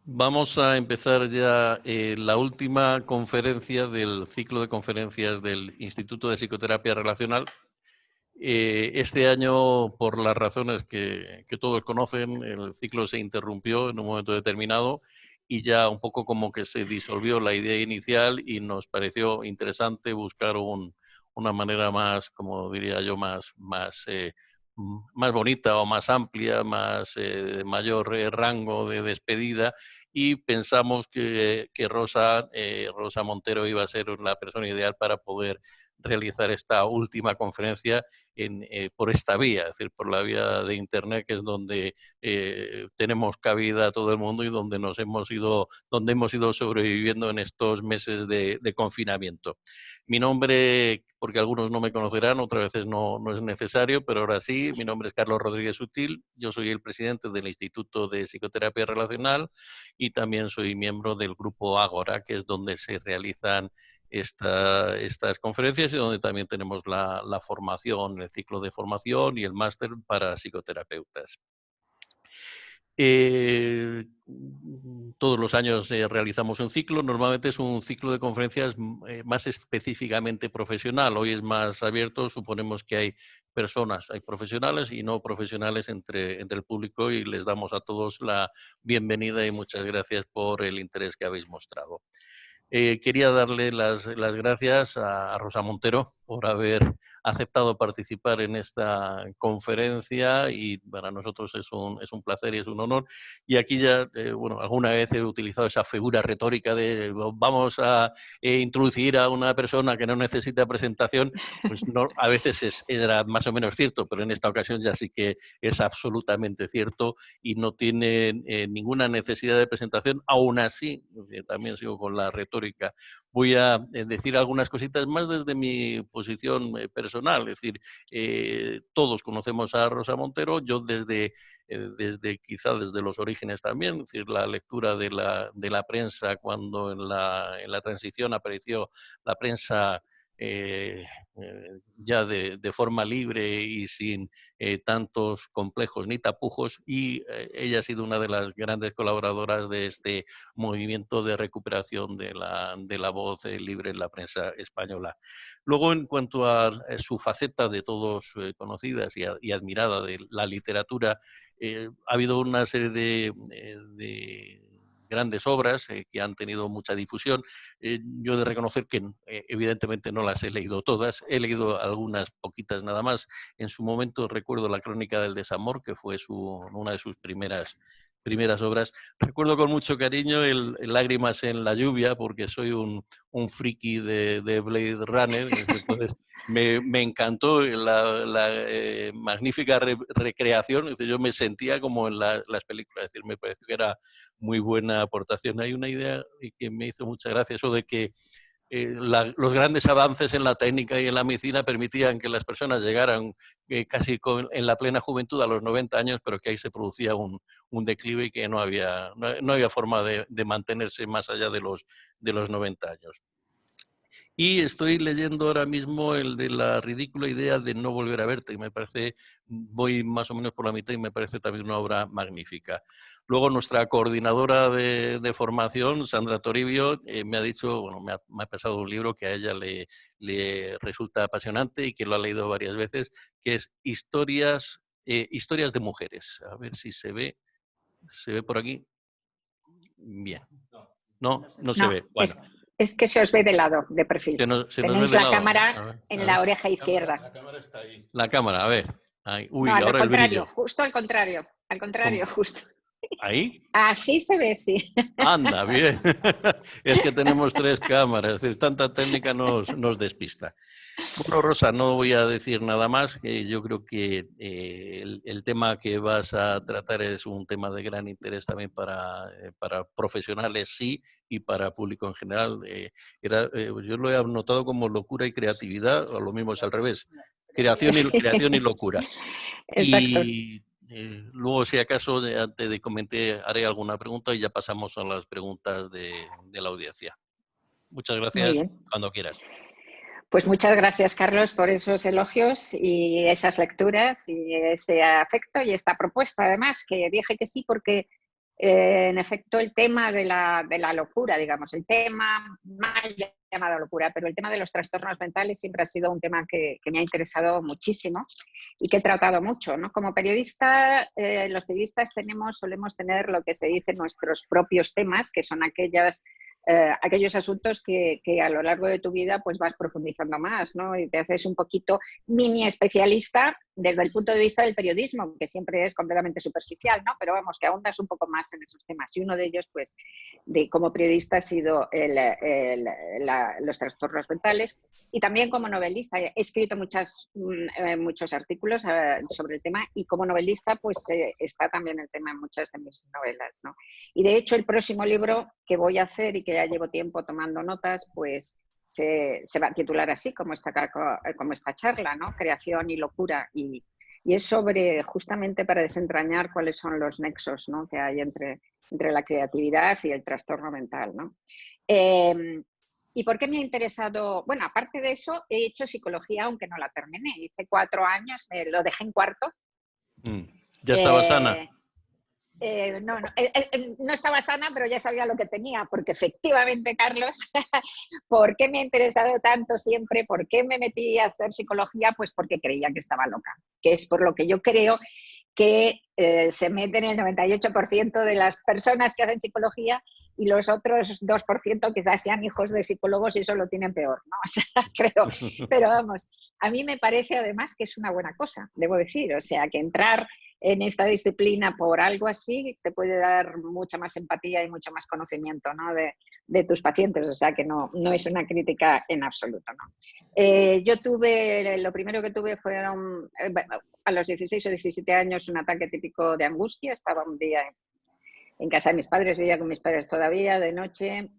Vamos a empezar ya la última conferencia del ciclo de conferencias del Instituto de Psicoterapia Relacional. Este año, por las razones que todos conocen, el ciclo se interrumpió en un momento determinado y ya un poco como que se disolvió la idea inicial y nos pareció interesante buscar una manera más, como diría yo, más bonita o más amplia, de mayor rango de despedida, y pensamos que Rosa Montero iba a ser la persona ideal para poder realizar esta última conferencia por esta vía, es decir, por la vía de Internet, que es donde tenemos cabida a todo el mundo y donde hemos ido sobreviviendo en estos meses de confinamiento. Mi nombre, porque algunos no me conocerán, otras veces no es necesario, pero ahora sí, mi nombre es Carlos Rodríguez Sutil, yo soy el presidente del Instituto de Psicoterapia Relacional y también soy miembro del grupo Ágora, que es donde se realizan estas conferencias y donde también tenemos la formación, el ciclo de formación y el máster para psicoterapeutas. Todos los años realizamos un ciclo, normalmente es un ciclo de conferencias más específicamente profesional, hoy es más abierto, suponemos que hay personas, hay profesionales y no profesionales entre el público y les damos a todos la bienvenida y muchas gracias por el interés que habéis mostrado. Quería darle las gracias a Rosa Montero por haber aceptado participar en esta conferencia y para nosotros es un placer y es un honor. Y aquí ya, bueno, alguna vez he utilizado esa figura retórica de vamos a introducir a una persona que no necesita presentación, pues no, a veces era más o menos cierto, pero en esta ocasión ya sí que es absolutamente cierto y no tiene ninguna necesidad de presentación. Aún así, también sigo con la retórica, voy a decir algunas cositas más desde mi posición personal, es decir, todos conocemos a Rosa Montero, yo quizá desde los orígenes también, es decir, la lectura de la prensa cuando en la transición apareció la prensa eh, ya de forma libre y sin tantos complejos ni tapujos, y ella ha sido una de las grandes colaboradoras de este movimiento de recuperación de la voz libre en la prensa española. Luego, en cuanto a su faceta de todos conocidas y admirada de la literatura, ha habido una serie de grandes obras que han tenido mucha difusión. Yo he de reconocer que evidentemente no las he leído todas, he leído algunas poquitas nada más. En su momento recuerdo La Crónica del Desamor, que fue una de sus primeras obras. Recuerdo con mucho cariño el Lágrimas en la lluvia, porque soy un friki de Blade Runner, entonces me encantó la magnífica recreación, es decir, yo me sentía como en las películas, es decir, me pareció que era muy buena aportación. Hay una idea que me hizo mucha gracia, eso de que los grandes avances en la técnica y en la medicina permitían que las personas llegaran en la plena juventud a los 90 años, pero que ahí se producía un declive y que no había forma de mantenerse más allá de los 90 años. Y estoy leyendo ahora mismo el de La ridícula idea de no volver a verte, y me parece, voy más o menos por la mitad y me parece también una obra magnífica. Luego nuestra coordinadora de formación, Sandra Toribio, me ha dicho, bueno, me ha pasado un libro que a ella le resulta apasionante y que lo ha leído varias veces, que es Historias de mujeres. A ver si se ve por aquí. Bien. No se No, ve. Bueno, es que se os ve de lado, de perfil. se nos ve Tenéis de la lado. A cámara ver, a en ver. la oreja izquierda. La cámara está ahí. La cámara, a ver. Ahí. No, Uy, al ahora el contrario, brillo. justo al contrario, justo. ¿Ahí? Así se ve, sí. Anda, bien. Es que tenemos tres cámaras, es decir, tanta técnica nos despista. Bueno, Rosa, no voy a decir nada más. Yo creo que el tema que vas a tratar es un tema de gran interés también para profesionales, sí, y para público en general. Yo lo he anotado como locura y creatividad, o lo mismo es al revés. Creación y locura. Exacto. Y luego, si acaso, antes de comentar, haré alguna pregunta y ya pasamos a las preguntas de la audiencia. Muchas Muy gracias, bien. cuando quieras. Pues muchas gracias, Carlos, por esos elogios y esas lecturas y ese afecto y esta propuesta, además, que dije que sí porque En efecto, el tema de la locura, digamos, el tema mal llamado locura, pero el tema de los trastornos mentales siempre ha sido un tema que me ha interesado muchísimo y que he tratado mucho, ¿no? Como periodista, los periodistas solemos tener lo que se dice nuestros propios temas, que son aquellos asuntos que a lo largo de tu vida pues vas profundizando más, ¿no? Y te haces un poquito mini especialista desde el punto de vista del periodismo, que siempre es completamente superficial, ¿no? Pero vamos, que ahondas un poco más en esos temas. Y uno de ellos, pues, como periodista ha sido los trastornos mentales. Y también como novelista. He escrito muchos artículos sobre el tema, y como novelista, pues, está también el tema en muchas de mis novelas, ¿no? Y de hecho, el próximo libro que voy a hacer y que ya llevo tiempo tomando notas, pues se va a titular así, como esta charla, ¿no? Creación y locura. Y es justamente para desentrañar cuáles son los nexos, ¿no?, que hay entre la creatividad y el trastorno mental, ¿no? ¿Y por qué me ha interesado? Bueno, aparte de eso, he hecho psicología, aunque no la terminé. Hice 4 años, lo dejé en cuarto. ¿Ya estaba sana? No estaba sana, pero ya sabía lo que tenía, porque efectivamente, Carlos, ¿por qué me ha interesado tanto siempre? ¿Por qué me metí a hacer psicología? Pues porque creía que estaba loca, que es por lo que yo creo que se meten el 98% de las personas que hacen psicología, y los otros 2% quizás sean hijos de psicólogos y eso lo tienen peor, ¿no? O sea, creo. Pero vamos, a mí me parece además que es una buena cosa, debo decir. O sea, que entrar en esta disciplina por algo así te puede dar mucha más empatía y mucho más conocimiento, ¿no?, de tus pacientes. O sea, que no es una crítica en absoluto, ¿no? Lo primero que tuve fueron, a los 16 o 17 años, un ataque típico de angustia. Estaba un día en casa de mis padres, vivía con mis padres todavía, de noche,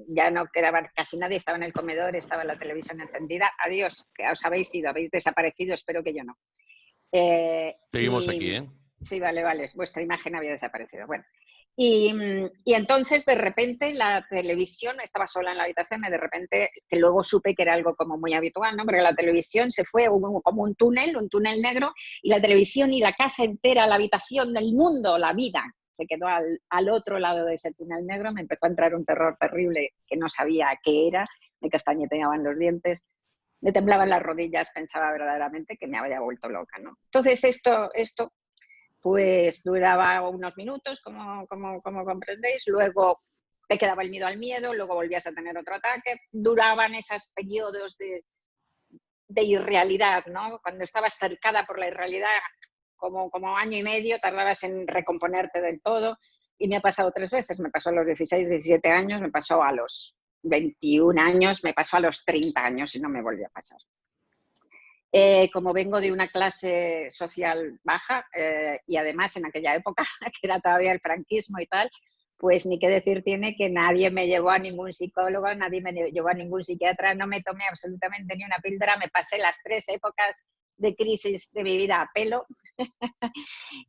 ya no quedaba casi nadie, estaba en el comedor, estaba la televisión encendida. Adiós, que os habéis ido, habéis desaparecido, espero que yo no. Seguimos aquí, ¿eh? Sí, vale, vuestra imagen había desaparecido. Bueno, y entonces de repente la televisión, estaba sola en la habitación, y de repente, que luego supe que era algo como muy habitual, ¿no?, porque la televisión se fue como un túnel negro, y la televisión y la casa entera, la habitación, el mundo, la vida, se quedó al otro lado de ese túnel negro. Me empezó a entrar un terror terrible que no sabía qué era, me castañeteaban los dientes, me temblaban las rodillas, pensaba verdaderamente que me había vuelto loca, ¿no? Entonces esto pues duraba unos minutos, como comprendéis, luego te quedaba el miedo al miedo, luego volvías a tener otro ataque, duraban esos periodos de irrealidad, ¿no? Cuando estabas cercada por la irrealidad, como año y medio tardabas en recomponerte del todo, y me ha pasado 3 veces. Me pasó a los 16, 17 años, me pasó a los 21 años, me pasó a los 30 años y no me volvió a pasar. Como vengo de una clase social baja, y además en aquella época, que era todavía el franquismo y tal, pues ni qué decir tiene que nadie me llevó a ningún psicólogo, nadie me llevó a ningún psiquiatra, no me tomé absolutamente ni una píldora, me pasé las 3 épocas de crisis de mi vida a pelo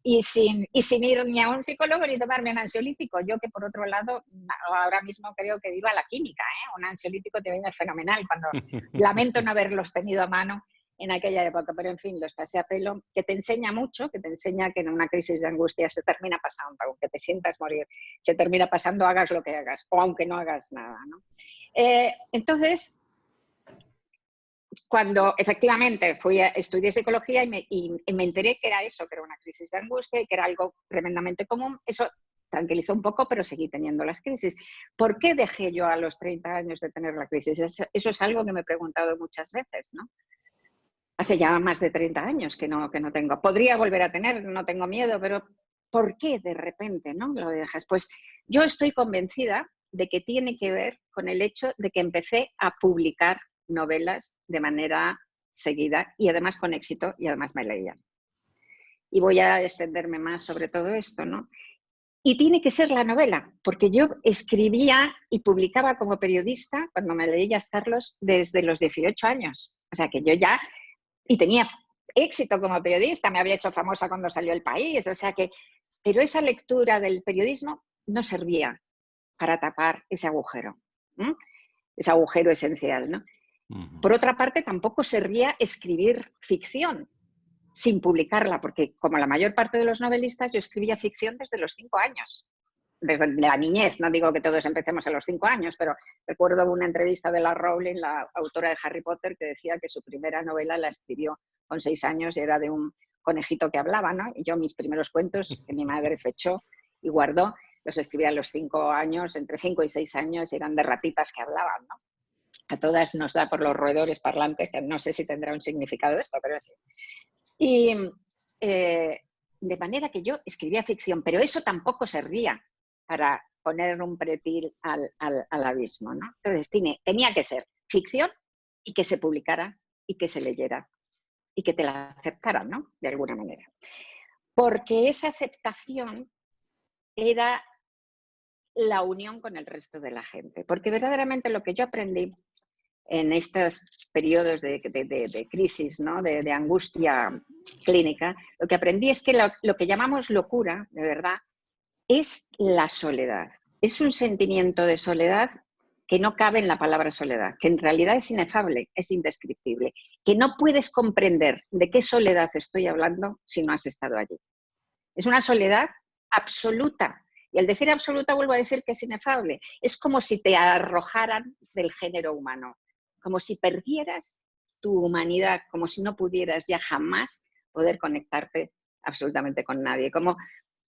y sin ir ni a un psicólogo ni tomarme un ansiolítico. Yo, que por otro lado ahora mismo creo que viva la química, ¿eh? Un ansiolítico te viene fenomenal, cuando lamento no haberlos tenido a mano en aquella época, pero en fin, los pasé a pelo, que te enseña mucho, que te enseña que en una crisis de angustia se termina pasando, aunque te sientas morir, se termina pasando, hagas lo que hagas, o aunque no hagas nada, ¿no? Entonces, cuando efectivamente estudié psicología y me enteré que era eso, que era una crisis de angustia y que era algo tremendamente común, eso tranquilizó un poco, pero seguí teniendo las crisis. ¿Por qué dejé yo a los 30 años de tener la crisis? Eso es algo que me he preguntado muchas veces, ¿no? Hace ya más de 30 años que no tengo. Podría volver a tener, no tengo miedo, pero ¿por qué de repente, no lo dejas? Pues yo estoy convencida de que tiene que ver con el hecho de que empecé a publicar novelas de manera seguida y además con éxito, y además me leían. Y voy a extenderme más sobre todo esto, ¿no? Y tiene que ser la novela, porque yo escribía y publicaba como periodista, cuando me leías, Carlos, desde los 18 años. O sea que yo ya... Y tenía éxito como periodista, me había hecho famosa cuando salió El País, o sea que... Pero esa lectura del periodismo no servía para tapar ese agujero, ¿no? Ese agujero esencial, ¿no? Por otra parte, tampoco servía escribir ficción, sin publicarla, porque como la mayor parte de los novelistas, yo escribía ficción desde los 5 años. Desde la niñez, no digo que todos empecemos a los 5 años, pero recuerdo una entrevista de la Rowling, la autora de Harry Potter, que decía que su primera novela la escribió con 6 años y era de un conejito que hablaba, ¿no? Y yo mis primeros cuentos, que mi madre fechó y guardó, los escribí a los 5 años, entre 5 y 6 años, y eran de ratitas que hablaban, ¿no? A todas nos da por los roedores parlantes, que no sé si tendrá un significado esto, pero sí. Y de manera que yo escribía ficción, pero eso tampoco servía para poner un pretil al abismo, ¿no? Entonces tenía que ser ficción y que se publicara y que se leyera y que te la aceptaran, ¿no? De alguna manera. Porque esa aceptación era la unión con el resto de la gente. Porque verdaderamente lo que yo aprendí en estos periodos de crisis, ¿no? de angustia clínica, lo que aprendí es que lo que llamamos locura, de verdad, es la soledad. Es un sentimiento de soledad que no cabe en la palabra soledad, que en realidad es inefable, es indescriptible, que no puedes comprender de qué soledad estoy hablando si no has estado allí. Es una soledad absoluta. Y al decir absoluta vuelvo a decir que es inefable. Es como si te arrojaran del género humano, como si perdieras tu humanidad, como si no pudieras ya jamás poder conectarte absolutamente con nadie. Como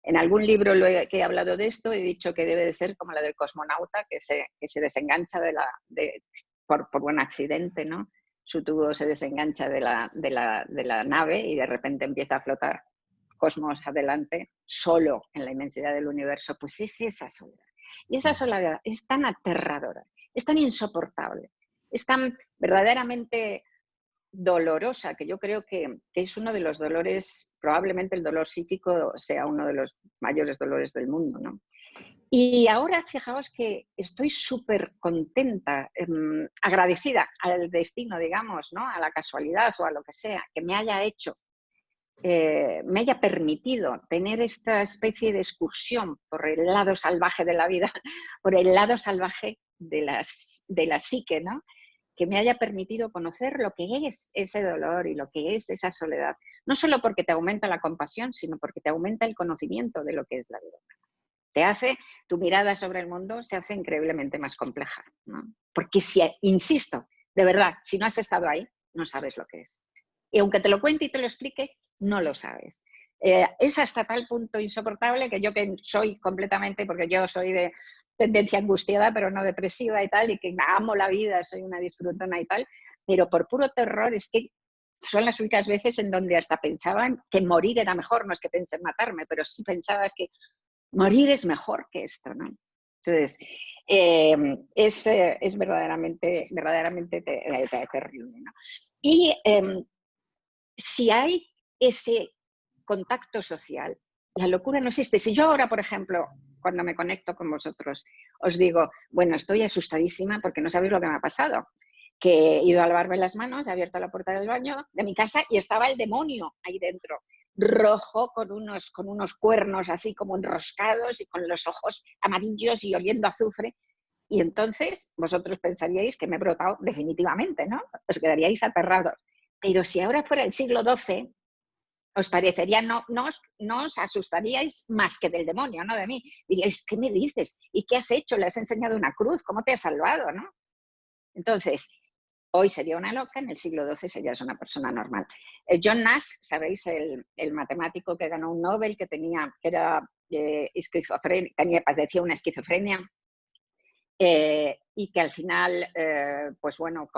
en algún libro que he hablado de esto, he dicho que debe de ser como la del cosmonauta, que se desengancha por buen accidente, ¿no? Su tubo se desengancha de la nave y de repente empieza a flotar cosmos adelante, solo en la inmensidad del universo. Pues es esa soledad. Y esa soledad es tan aterradora, es tan insoportable, es tan verdaderamente dolorosa, que yo creo que es uno de los dolores, probablemente el dolor psíquico sea uno de los mayores dolores del mundo, ¿no? Y ahora fijaos que estoy súper contenta, agradecida al destino, digamos, ¿no? A la casualidad o a lo que sea, que me haya hecho, me haya permitido tener esta especie de excursión por el lado salvaje de la vida, por el lado salvaje de la psique, ¿no? Que me haya permitido conocer lo que es ese dolor y lo que es esa soledad. No solo porque te aumenta la compasión, sino porque te aumenta el conocimiento de lo que es la vida. Te hace, tu mirada sobre el mundo se hace increíblemente más compleja, ¿no? Porque si, insisto, de verdad, si no has estado ahí, no sabes lo que es. Y aunque te lo cuente y te lo explique, no lo sabes. Es hasta tal punto insoportable que yo que soy completamente, porque yo soy de tendencia angustiada, pero no depresiva y tal, y que amo la vida, soy una disfrutona y tal, pero por puro terror es que son las únicas veces en donde hasta pensaban que morir era mejor, no es que pensé en matarme, pero sí pensabas que morir es mejor que esto, ¿no? Entonces, es verdaderamente terrible, ¿no? Y si hay ese contacto social, la locura no existe. Si yo ahora, por ejemplo, cuando me conecto con vosotros, os digo, bueno, estoy asustadísima porque no sabéis lo que me ha pasado, que he ido a lavarme las manos, he abierto la puerta del baño de mi casa y estaba el demonio ahí dentro, rojo, con unos cuernos así como enroscados y con los ojos amarillos y oliendo a azufre. Y entonces vosotros pensaríais que me he brotado definitivamente, ¿no? Os quedaríais aterrados. Pero si ahora fuera el siglo XII, os parecería, no os asustaríais más que del demonio, no de mí. Diríais, ¿qué me dices? ¿Y qué has hecho? ¿Le has enseñado una cruz? ¿Cómo te has salvado? ¿No? Entonces, hoy sería una loca, en el siglo XII serías una persona normal. John Nash, ¿sabéis? El matemático que ganó un Nobel, que era esquizofrénico, padecía una esquizofrenia, y que al final, pues bueno,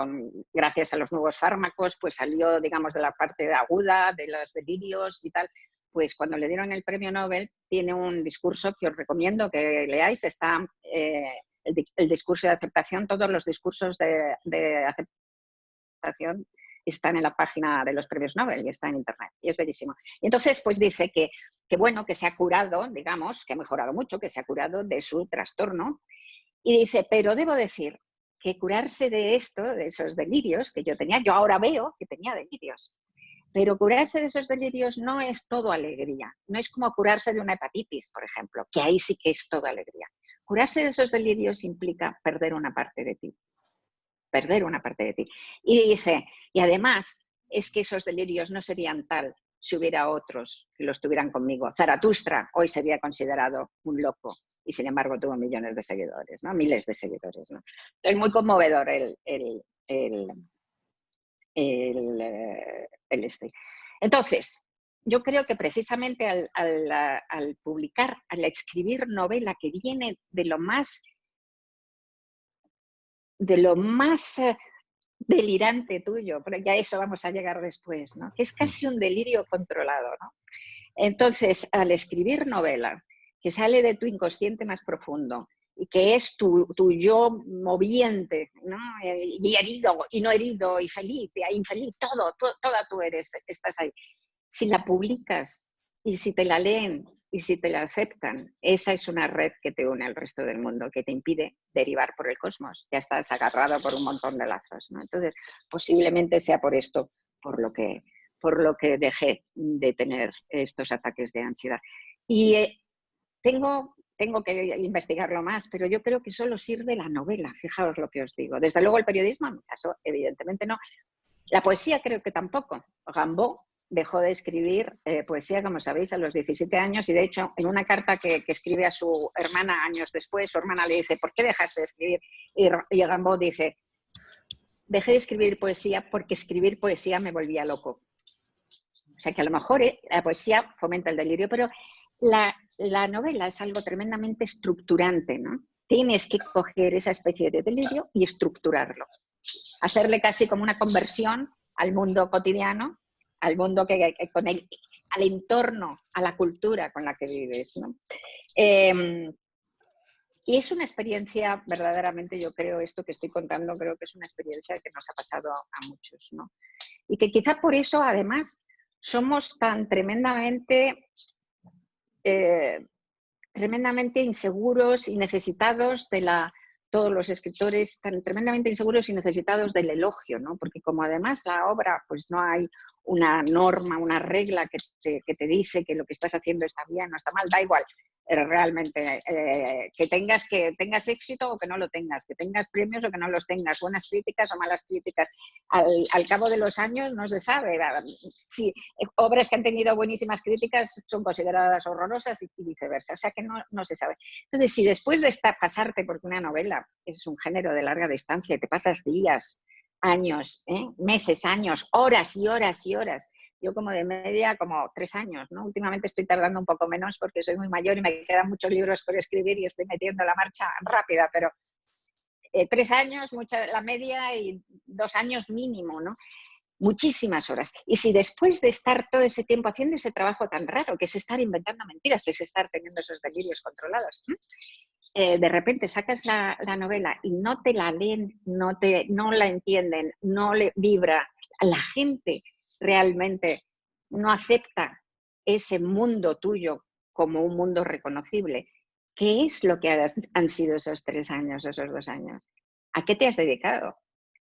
gracias a los nuevos fármacos, pues salió, digamos, de la parte aguda, de los delirios y tal. Pues cuando le dieron el premio Nobel, tiene un discurso que os recomiendo que leáis, está el discurso de aceptación, todos los discursos de aceptación están en la página de los premios Nobel y está en internet, y es bellísimo. Y entonces, pues dice que bueno, que se ha curado, digamos, que ha mejorado mucho, que se ha curado de su trastorno. Y dice, pero debo decir que curarse de esto, de esos delirios que yo tenía, yo ahora veo que tenía delirios, pero curarse de esos delirios no es todo alegría, no es como curarse de una hepatitis, por ejemplo, que ahí sí que es todo alegría. Curarse de esos delirios implica perder una parte de ti, perder una parte de ti. Y dice, y además es que esos delirios no serían tal si hubiera otros que lo estuvieran conmigo. Zaratustra hoy sería considerado un loco y sin embargo tuvo millones de seguidores, ¿no? Miles de seguidores, ¿no? Es muy conmovedor este. Entonces, yo creo que precisamente al publicar, al escribir novela que viene de lo más delirante tuyo, pero ya a eso vamos a llegar después, ¿no? Que es casi un delirio controlado, ¿no? Entonces, al escribir novela, que sale de tu inconsciente más profundo y que es tu yo moviente, ¿no? Y herido, y no herido, y feliz, y infeliz, toda tú eres, estás ahí. Si la publicas y si te la leen y si te la aceptan, esa es una red que te une al resto del mundo, que te impide derivar por el cosmos. Ya estás agarrado por un montón de lazos, ¿no? Entonces, posiblemente sea por esto, por lo que dejé de tener estos ataques de ansiedad. Y tengo que investigarlo más, pero yo creo que solo sirve la novela, fijaos lo que os digo. Desde luego el periodismo, en mi caso, evidentemente no. La poesía creo que tampoco. Rimbaud dejó de escribir poesía, como sabéis, a los 17 años y de hecho en una carta que escribe a su hermana años después, su hermana le dice, ¿por qué dejaste de escribir? Y Rimbaud dice, dejé de escribir poesía porque escribir poesía me volvía loco. O sea que a lo mejor la poesía fomenta el delirio, pero la novela es algo tremendamente estructurante, ¿no? Tienes que coger esa especie de delirio y estructurarlo. Hacerle casi como una conversión al mundo cotidiano, al mundo al entorno, a la cultura con la que vives, ¿no? Y es una experiencia, verdaderamente, yo creo, esto que estoy contando, creo que es una experiencia que nos ha pasado a muchos, ¿no? Y que quizá por eso, además, somos tan tremendamente inseguros y necesitados todos los escritores tan tremendamente inseguros y necesitados del elogio, ¿no? Porque como además la obra, pues no hay una norma, una regla que te dice que lo que estás haciendo está bien o está mal, da igual. Realmente que tengas éxito o que no lo tengas, que tengas premios o que no los tengas, buenas críticas o malas críticas. Al cabo de los años no se sabe si obras que han tenido buenísimas críticas son consideradas horrorosas y viceversa, o sea que no se sabe. Entonces, si después de pasarte, porque una novela es un género de larga distancia y te pasas días, años, meses, años, horas y horas y horas. Yo como de media, como 3 años, ¿no? Últimamente estoy tardando un poco menos porque soy muy mayor y me quedan muchos libros por escribir y estoy metiendo la marcha rápida, pero 3 años, la media y 2 años mínimo, ¿no? Muchísimas horas. Y si después de estar todo ese tiempo haciendo ese trabajo tan raro, que es estar inventando mentiras, es estar teniendo esos delirios controlados, de repente sacas la novela y no te la leen, no la entienden, no le vibra, la gente realmente no acepta ese mundo tuyo como un mundo reconocible. ¿Qué es lo que han sido esos 3 años, esos 2 años? ¿A qué te has dedicado?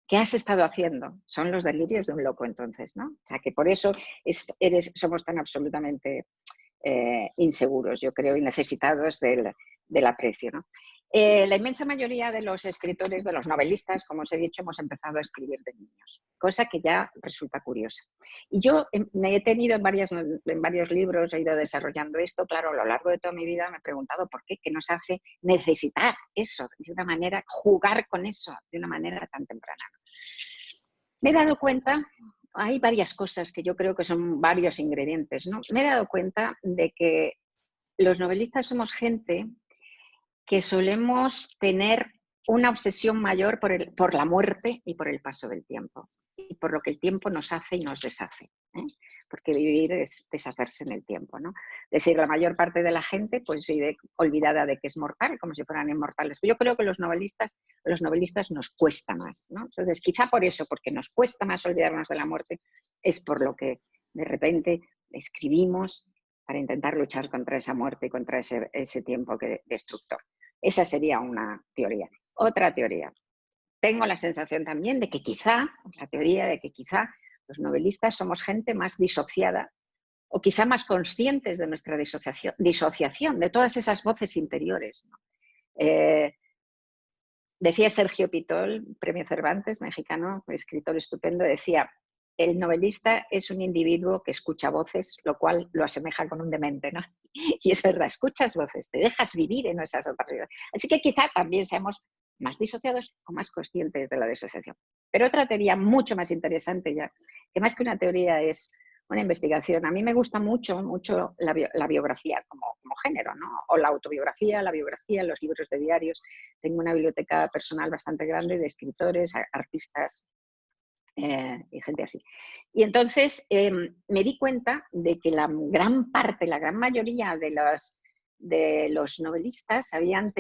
¿Qué has estado haciendo? Son los delirios de un loco entonces, ¿no? O sea, que por eso somos tan absolutamente inseguros, yo creo, y necesitados del aprecio, ¿no? La inmensa mayoría de los escritores, de los novelistas, como os he dicho, hemos empezado a escribir de niños, cosa que ya resulta curiosa. Y yo me he tenido en varios libros, he ido desarrollando esto, claro, a lo largo de toda mi vida me he preguntado por qué nos hace necesitar eso de una manera, jugar con eso de una manera tan temprana. Me he dado cuenta, hay varias cosas que yo creo que son varios ingredientes, ¿no? Me he dado cuenta de que los novelistas somos gente que solemos tener una obsesión mayor por la muerte y por el paso del tiempo, y por lo que el tiempo nos hace y nos deshace, ¿eh? Porque vivir es deshacerse en el tiempo, ¿no? Es decir, la mayor parte de la gente pues vive olvidada de que es mortal, como si fueran inmortales. Yo creo que los novelistas nos cuesta más, ¿no? Entonces, quizá por eso, porque nos cuesta más olvidarnos de la muerte, es por lo que de repente escribimos para intentar luchar contra esa muerte y contra ese tiempo destructor. Esa sería una teoría. Otra teoría. Tengo la sensación también de que quizá los novelistas somos gente más disociada o quizá más conscientes de nuestra disociación, de todas esas voces interiores, ¿no? Decía Sergio Pitol, premio Cervantes, mexicano, escritor estupendo, decía, el novelista es un individuo que escucha voces, lo cual lo asemeja con un demente, ¿no? Y es verdad, escuchas voces, te dejas vivir en esas otras realidades. Así que quizá también seamos más disociados o más conscientes de la disociación. Pero otra teoría mucho más interesante ya, que más que una teoría es una investigación. A mí me gusta mucho, mucho la biografía como género, ¿no? O la autobiografía, la biografía, los libros de diarios. Tengo una biblioteca personal bastante grande de escritores, artistas, y gente así. Y entonces me di cuenta de que la gran parte, la gran mayoría de los novelistas habían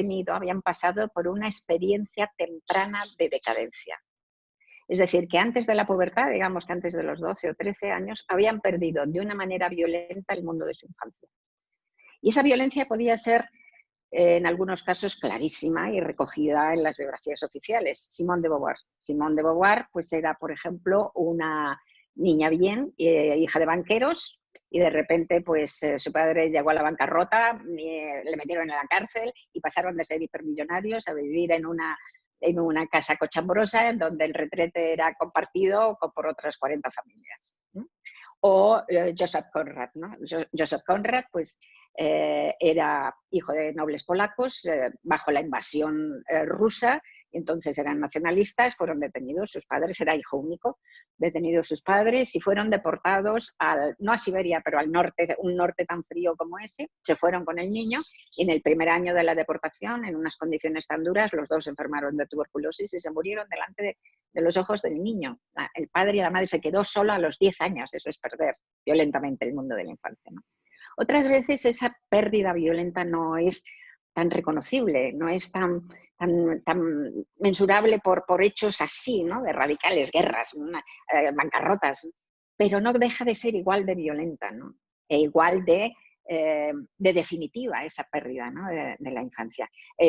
pasado por una experiencia temprana de decadencia. Es decir, que antes de la pubertad, digamos que antes de los 12 o 13 años, habían perdido de una manera violenta el mundo de su infancia. Y esa violencia podía ser en algunos casos clarísima y recogida en las biografías oficiales. Simone de Beauvoir. Simone de Beauvoir pues era, por ejemplo, una niña bien, hija de banqueros, y de repente pues su padre llegó a la bancarrota, le metieron en la cárcel y pasaron de ser hipermillonarios a vivir en una casa cochambrosa en donde el retrete era compartido por otras 40 familias. O Joseph Conrad, ¿no? Joseph Conrad, pues era hijo de nobles polacos bajo la invasión rusa, entonces eran nacionalistas, fueron detenidos, sus padres, era hijo único, detenidos sus padres y fueron deportados, no a Siberia, pero al norte, un norte tan frío como ese, se fueron con el niño y en el primer año de la deportación, en unas condiciones tan duras, los dos se enfermaron de tuberculosis y se murieron delante de los ojos del niño. El padre y la madre se quedó sola a los 10 años, eso es perder violentamente el mundo de la infancia, ¿no? Otras veces esa pérdida violenta no es tan reconocible, no es tan mensurable por hechos así, ¿no? De radicales, guerras, bancarrotas, pero no deja de ser igual de violenta, ¿no? E igual de definitiva esa pérdida, ¿no? de la infancia.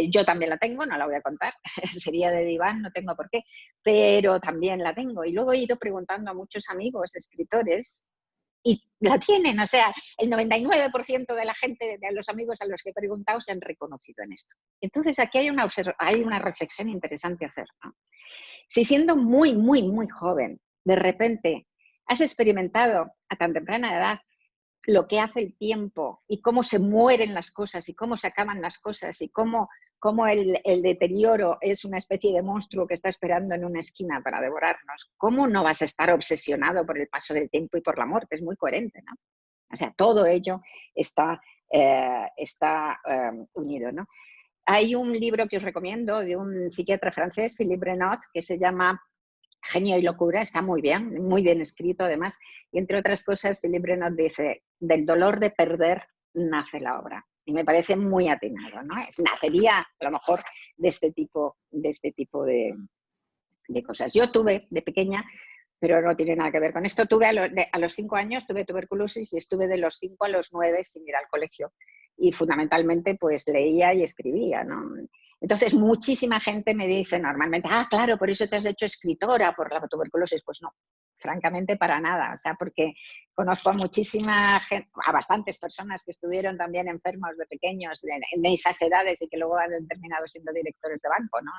Yo también la tengo, no la voy a contar, sería de diván, no tengo por qué, pero también la tengo. Y luego he ido preguntando a muchos amigos, escritores, y la tienen, o sea, el 99% de la gente, de los amigos a los que he preguntado, se han reconocido en esto. Entonces, aquí hay una reflexión interesante a hacer, ¿no? Si siendo muy, muy, muy joven, de repente has experimentado a tan temprana edad lo que hace el tiempo y cómo se mueren las cosas y cómo se acaban las cosas y cómo el deterioro es una especie de monstruo que está esperando en una esquina para devorarnos, ¿cómo no vas a estar obsesionado por el paso del tiempo y por la muerte? Es muy coherente, ¿no? O sea, todo ello está unido, ¿no? Hay un libro que os recomiendo de un psiquiatra francés, Philippe Renaud, que se llama Genio y locura, está muy bien escrito además, y entre otras cosas Philippe Renaud dice, del dolor de perder nace la obra, y me parece muy atinado, ¿no? Nacería a lo mejor de este tipo de cosas. Yo tuve de pequeña, pero no tiene nada que ver con esto, tuve a los 5 años tuve tuberculosis y estuve de los 5 a los 9 sin ir al colegio, y fundamentalmente pues leía y escribía, ¿no? Entonces, muchísima gente me dice normalmente, claro, por eso te has hecho escritora, por la tuberculosis. Pues no, francamente para nada. O sea, porque conozco a muchísima gente, a bastantes personas que estuvieron también enfermos de pequeños en esas edades y que luego han terminado siendo directores de banco, ¿no?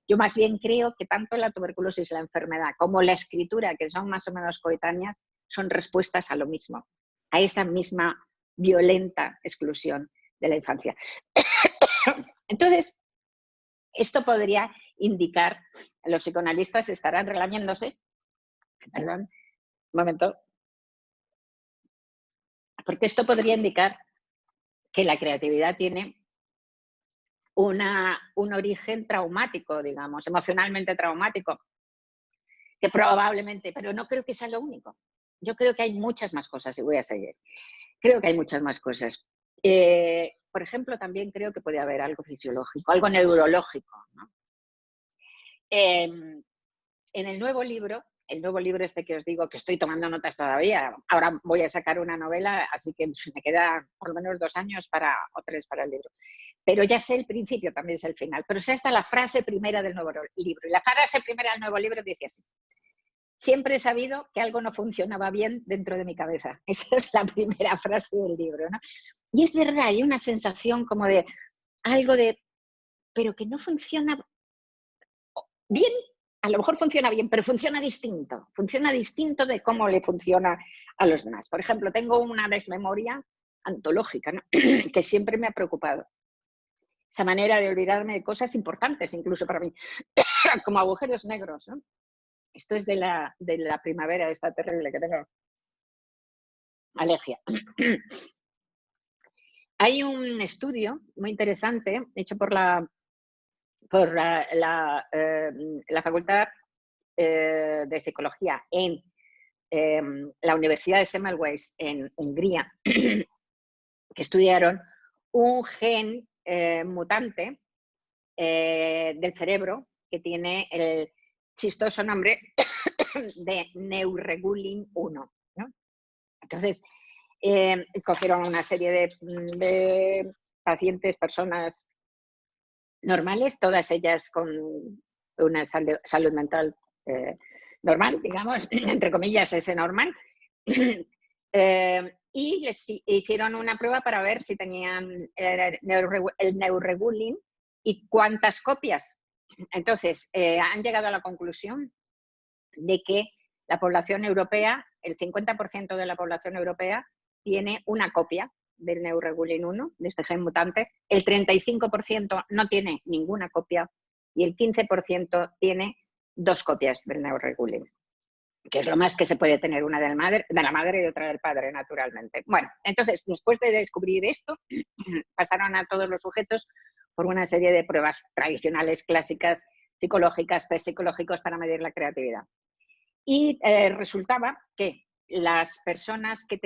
Yo más bien creo que tanto la tuberculosis, la enfermedad, como la escritura, que son más o menos coetáneas, son respuestas a lo mismo, a esa misma violenta exclusión de la infancia. Entonces, esto podría indicar, los psicoanalistas estarán relamiéndose, perdón, un momento, porque esto podría indicar que la creatividad tiene un origen traumático, digamos, emocionalmente traumático, que probablemente, pero no creo que sea lo único. Yo creo que hay muchas más cosas y voy a seguir. Creo que hay muchas más cosas. Por ejemplo, también creo que puede haber algo fisiológico, algo neurológico, ¿no? En el nuevo libro este que os digo, que estoy tomando notas todavía, ahora voy a sacar una novela, así que me queda por lo menos 2 años o 3 para el libro. Pero ya sé el principio, también sé el final. Pero sé hasta la frase primera del nuevo libro. Y la frase primera del nuevo libro dice así: siempre he sabido que algo no funcionaba bien dentro de mi cabeza. Esa es la primera frase del libro, ¿no? Y es verdad, hay una sensación como de algo de, pero que no funciona bien a lo mejor funciona bien, pero funciona distinto de cómo le funciona a los demás. Por ejemplo, tengo una desmemoria antológica, ¿no? que siempre me ha preocupado. Esa manera de olvidarme de cosas importantes, incluso para mí, como agujeros negros, ¿no? Esto es de la primavera, esta terrible que tengo alergia. Hay un estudio muy interesante hecho por la Facultad de Psicología en la Universidad de Semmelweis en Hungría, que estudiaron un gen mutante del cerebro que tiene el chistoso nombre de Neuregulin 1, ¿no? Entonces, cogieron una serie de pacientes, personas normales, todas ellas con una salud mental normal, digamos, entre comillas, ese normal, y les hicieron una prueba para ver si tenían el neuregulin y cuántas copias. Entonces, han llegado a la conclusión de que la población europea, el 50% de la población europea, tiene una copia del neuregulin 1, de este gen mutante, el 35% no tiene ninguna copia y el 15% tiene 2 copias del neuregulin, que es lo más que se puede tener, una de la madre y otra del padre, naturalmente. Bueno, entonces, después de descubrir esto, pasaron a todos los sujetos por una serie de pruebas tradicionales, clásicas, psicológicas, test psicológicos para medir la creatividad. Y resultaba que las personas que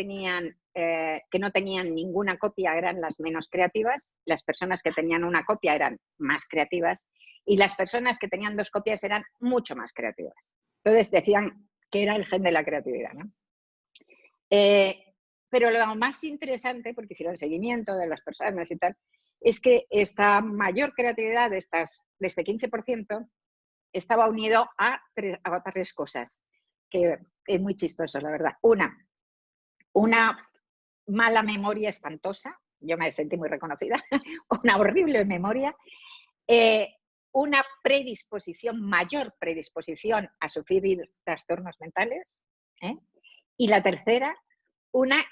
no tenían ninguna copia eran las menos creativas, las personas que tenían una copia eran más creativas y las personas que tenían 2 copias eran mucho más creativas. Entonces decían que era el gen de la creatividad, ¿no? Pero lo más interesante, porque hicieron seguimiento de las personas y tal, es que esta mayor creatividad de este 15% estaba unido a 3 cosas, que es muy chistoso, la verdad. Una mala memoria espantosa, yo me sentí muy reconocida, una horrible memoria, una mayor predisposición a sufrir trastornos mentales, y la tercera, una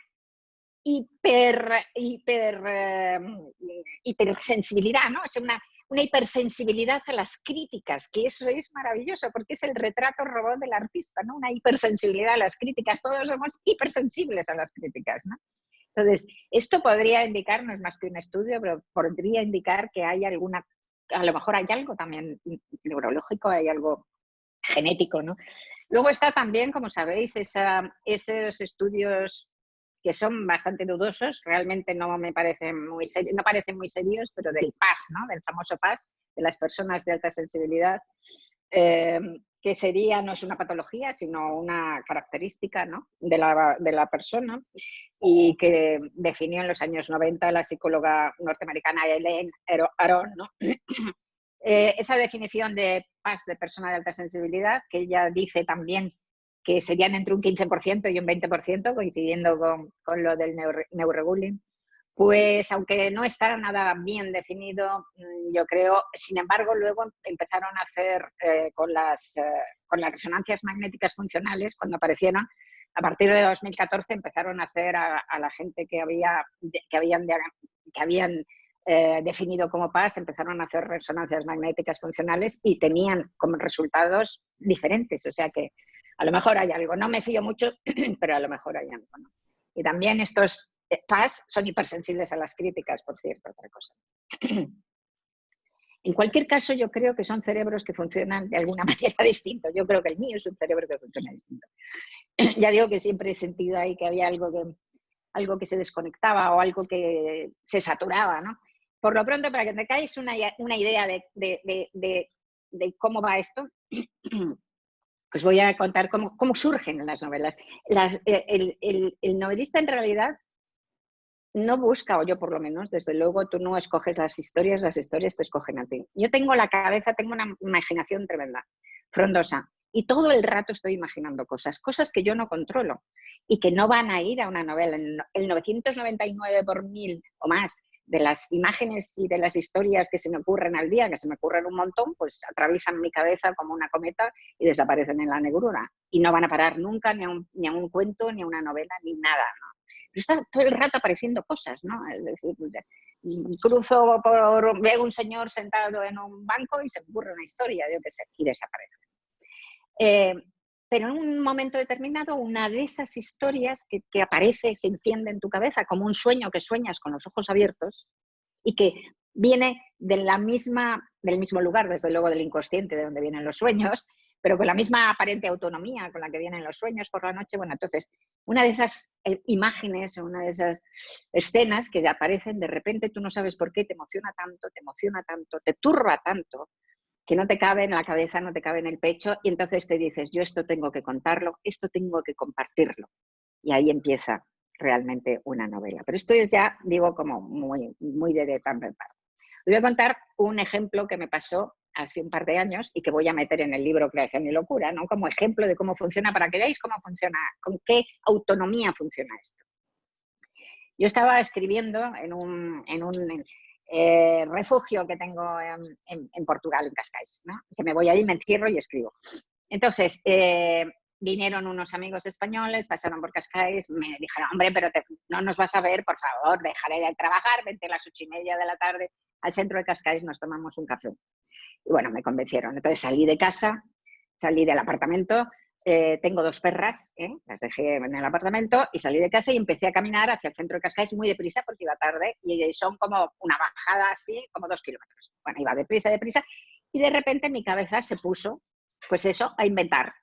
hipersensibilidad, ¿no? O sea, una hipersensibilidad a las críticas, que eso es maravilloso, porque es el retrato robot del artista, ¿no? Una hipersensibilidad a las críticas, todos somos hipersensibles a las críticas, ¿no? Entonces, esto podría indicar, no es más que un estudio, pero podría indicar que hay a lo mejor hay algo también neurológico, hay algo genético, ¿no? Luego está también, como sabéis, esos estudios que son bastante dudosos, realmente no parecen muy serios, pero del PAS, ¿no? Del famoso PAS, de las personas de alta sensibilidad, que no es una patología, sino una característica, ¿no? de la persona, y que definió en los años 90 la psicóloga norteamericana Elaine Aron, ¿no? Esa definición de PAS, de persona de alta sensibilidad, que ella dice también que serían entre un 15% y un 20%, coincidiendo con lo del neuregulin, pues aunque no está nada bien definido, yo creo, sin embargo, luego empezaron a hacer con las resonancias magnéticas funcionales, cuando aparecieron, a partir de 2014 empezaron a hacer a la gente que habían definido como PAS, empezaron a hacer resonancias magnéticas funcionales y tenían como resultados diferentes, o sea que a lo mejor hay algo, no me fío mucho, pero a lo mejor hay algo, ¿no? Y también estos PAS son hipersensibles a las críticas, por cierto, otra cosa. En cualquier caso, yo creo que son cerebros que funcionan de alguna manera distinto. Yo creo que el mío es un cerebro que funciona distinto. Ya digo que siempre he sentido ahí que había algo que se desconectaba o algo que se saturaba, ¿no? Por lo pronto, para que tengáis una idea de cómo va esto, pues voy a contar cómo surgen las novelas. El novelista en realidad no busca, o yo por lo menos, desde luego, tú no escoges las historias te escogen a ti. Yo tengo una imaginación tremenda, frondosa, y todo el rato estoy imaginando cosas que yo no controlo y que no van a ir a una novela. El 999 por 1000 o más las imágenes y de las historias que se me ocurren al día, que se me ocurren un montón, pues atraviesan mi cabeza como una cometa y desaparecen en la negrura. Y no van a parar nunca ni a un cuento, ni a una novela, ni nada, ¿no? Pero está todo el rato apareciendo cosas, ¿no? Es decir, veo un señor sentado en un banco y se me ocurre una historia, yo qué sé, y desaparece. Pero en un momento determinado, una de esas historias que aparece, se enciende en tu cabeza como un sueño que sueñas con los ojos abiertos y que viene del mismo lugar, desde luego del inconsciente, de donde vienen los sueños, pero con la misma aparente autonomía con la que vienen los sueños por la noche. Bueno, entonces, una de esas imágenes, una de esas escenas que aparecen, de repente tú no sabes por qué, te emociona tanto, te turba tanto, que no te cabe en la cabeza, no te cabe en el pecho, y entonces te dices, yo esto tengo que contarlo, esto tengo que compartirlo. Y ahí empieza realmente una novela. Pero esto es ya, digo, como muy de pan. Os voy a contar un ejemplo que me pasó hace un par de años y que voy a meter en el libro Creación y Locura, ¿no? Como ejemplo de cómo funciona, para que veáis cómo funciona, con qué autonomía funciona esto. Yo estaba escribiendo en un refugio que tengo en Portugal, en Cascais, ¿no? Que me voy ahí, me encierro y escribo. Entonces, vinieron unos amigos españoles, pasaron por Cascais, me dijeron, hombre, pero no nos vas a ver, por favor, dejaré de trabajar, vente a las 8:30 de la tarde al centro de Cascais, nos tomamos un café. Y bueno, me convencieron. Entonces salí de casa, salí del apartamento, tengo 2 perras, las dejé en el apartamento y salí de casa y empecé a caminar hacia el centro de Cascais muy deprisa porque iba tarde y son como una bajada así, como 2 kilómetros. Bueno, iba deprisa y de repente mi cabeza se puso, pues eso, a inventar.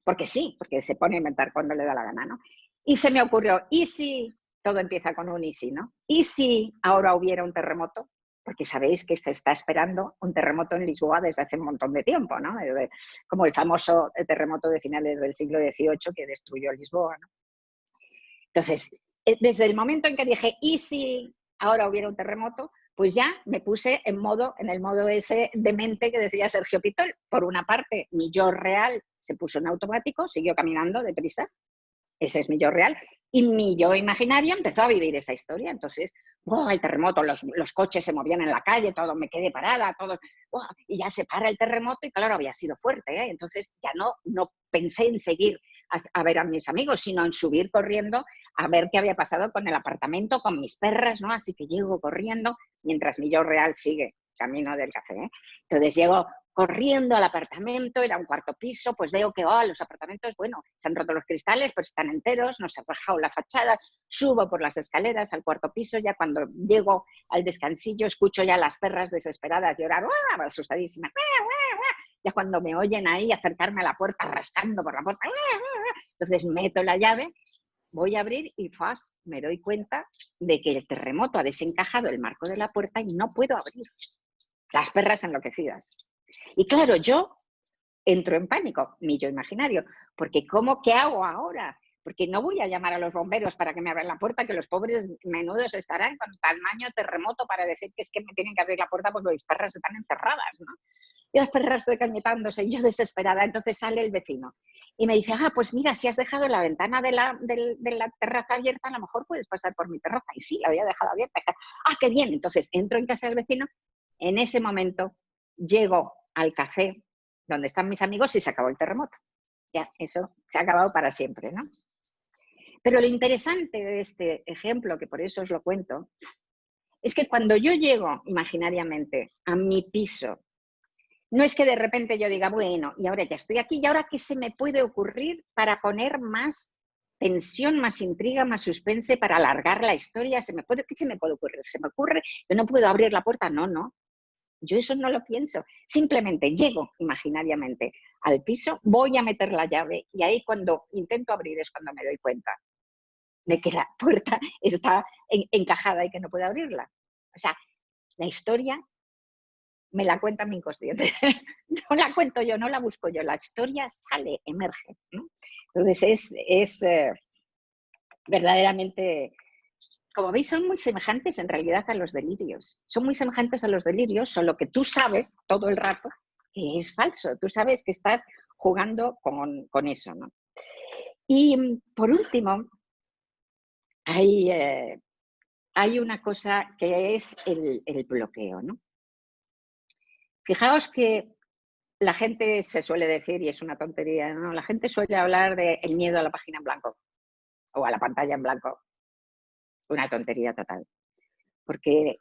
Porque sí, porque se pone a inventar cuando le da la gana, ¿no? Y se me ocurrió, ¿y si todo empieza con un y si, ¿no? ¿Y si ahora hubiera un terremoto? Porque sabéis que se está esperando un terremoto en Lisboa desde hace un montón de tiempo, ¿no? Como el famoso terremoto de finales del siglo XVIII que destruyó Lisboa, ¿no? Entonces, desde el momento en que dije, ¿y si ahora hubiera un terremoto? Pues ya me puse en el modo ese demente que decía Sergio Pitol. Por una parte, mi yo real se puso en automático, siguió caminando deprisa, ese es mi yo real, y mi yo imaginario empezó a vivir esa historia. Entonces, el terremoto, los coches se movían en la calle, todo, me quedé parada, todo, y ya se para el terremoto y claro, había sido fuerte, ¿eh? Entonces ya no pensé en seguir a ver a mis amigos, sino en subir corriendo a ver qué había pasado con el apartamento, con mis perras, ¿no? Así que llego corriendo mientras mi yo real sigue camino del café, ¿eh? Entonces llego corriendo al apartamento, era un 4º piso, pues veo que los apartamentos, bueno, se han roto los cristales, pero están enteros, no se ha rajado la fachada, subo por las escaleras al 4º piso, ya cuando llego al descansillo escucho ya las perras desesperadas llorar, asustadísimas, ya cuando me oyen ahí acercarme a la puerta, rascando por la puerta, entonces meto la llave, voy a abrir y me doy cuenta de que el terremoto ha desencajado el marco de la puerta y no puedo abrir. Las perras enloquecidas. Y claro, yo entro en pánico, mi yo imaginario, porque ¿qué hago ahora? Porque no voy a llamar a los bomberos para que me abran la puerta, que los pobres menudos estarán con tamaño terremoto para decir que es que me tienen que abrir la puerta porque mis perras están encerradas, ¿no? Y las perras decañetándose y yo desesperada. Entonces sale el vecino y me dice, pues mira, si has dejado la ventana de la terraza abierta, a lo mejor puedes pasar por mi terraza. Y sí, la había dejado abierta. Qué bien. Entonces entro en casa del vecino. En ese momento llego al café donde están mis amigos y se acabó el terremoto. Ya, eso se ha acabado para siempre, ¿no? Pero lo interesante de este ejemplo, que por eso os lo cuento, es que cuando yo llego imaginariamente a mi piso, no es que de repente yo diga, bueno, y ahora ya estoy aquí, ¿y ahora qué se me puede ocurrir para poner más tensión, más intriga, más suspense, para alargar la historia? ¿Qué se me puede ocurrir? ¿Se me ocurre que no puedo abrir la puerta? No. Yo eso no lo pienso. Simplemente llego imaginariamente al piso, voy a meter la llave y ahí cuando intento abrir es cuando me doy cuenta de que la puerta está encajada y que no puedo abrirla. O sea, la historia me la cuenta mi inconsciente. No la cuento yo, no la busco yo. La historia sale, emerge, ¿no? Entonces es verdaderamente... Como veis, son muy semejantes en realidad a los delirios. Son muy semejantes a los delirios, solo que tú sabes todo el rato que es falso. Tú sabes que estás jugando con eso, ¿no? Y por último, hay hay una cosa que es el bloqueo, ¿no? Fijaos que la gente se suele decir, y es una tontería, ¿no? La gente suele hablar del miedo a la página en blanco o a la pantalla en blanco. Una tontería total. Porque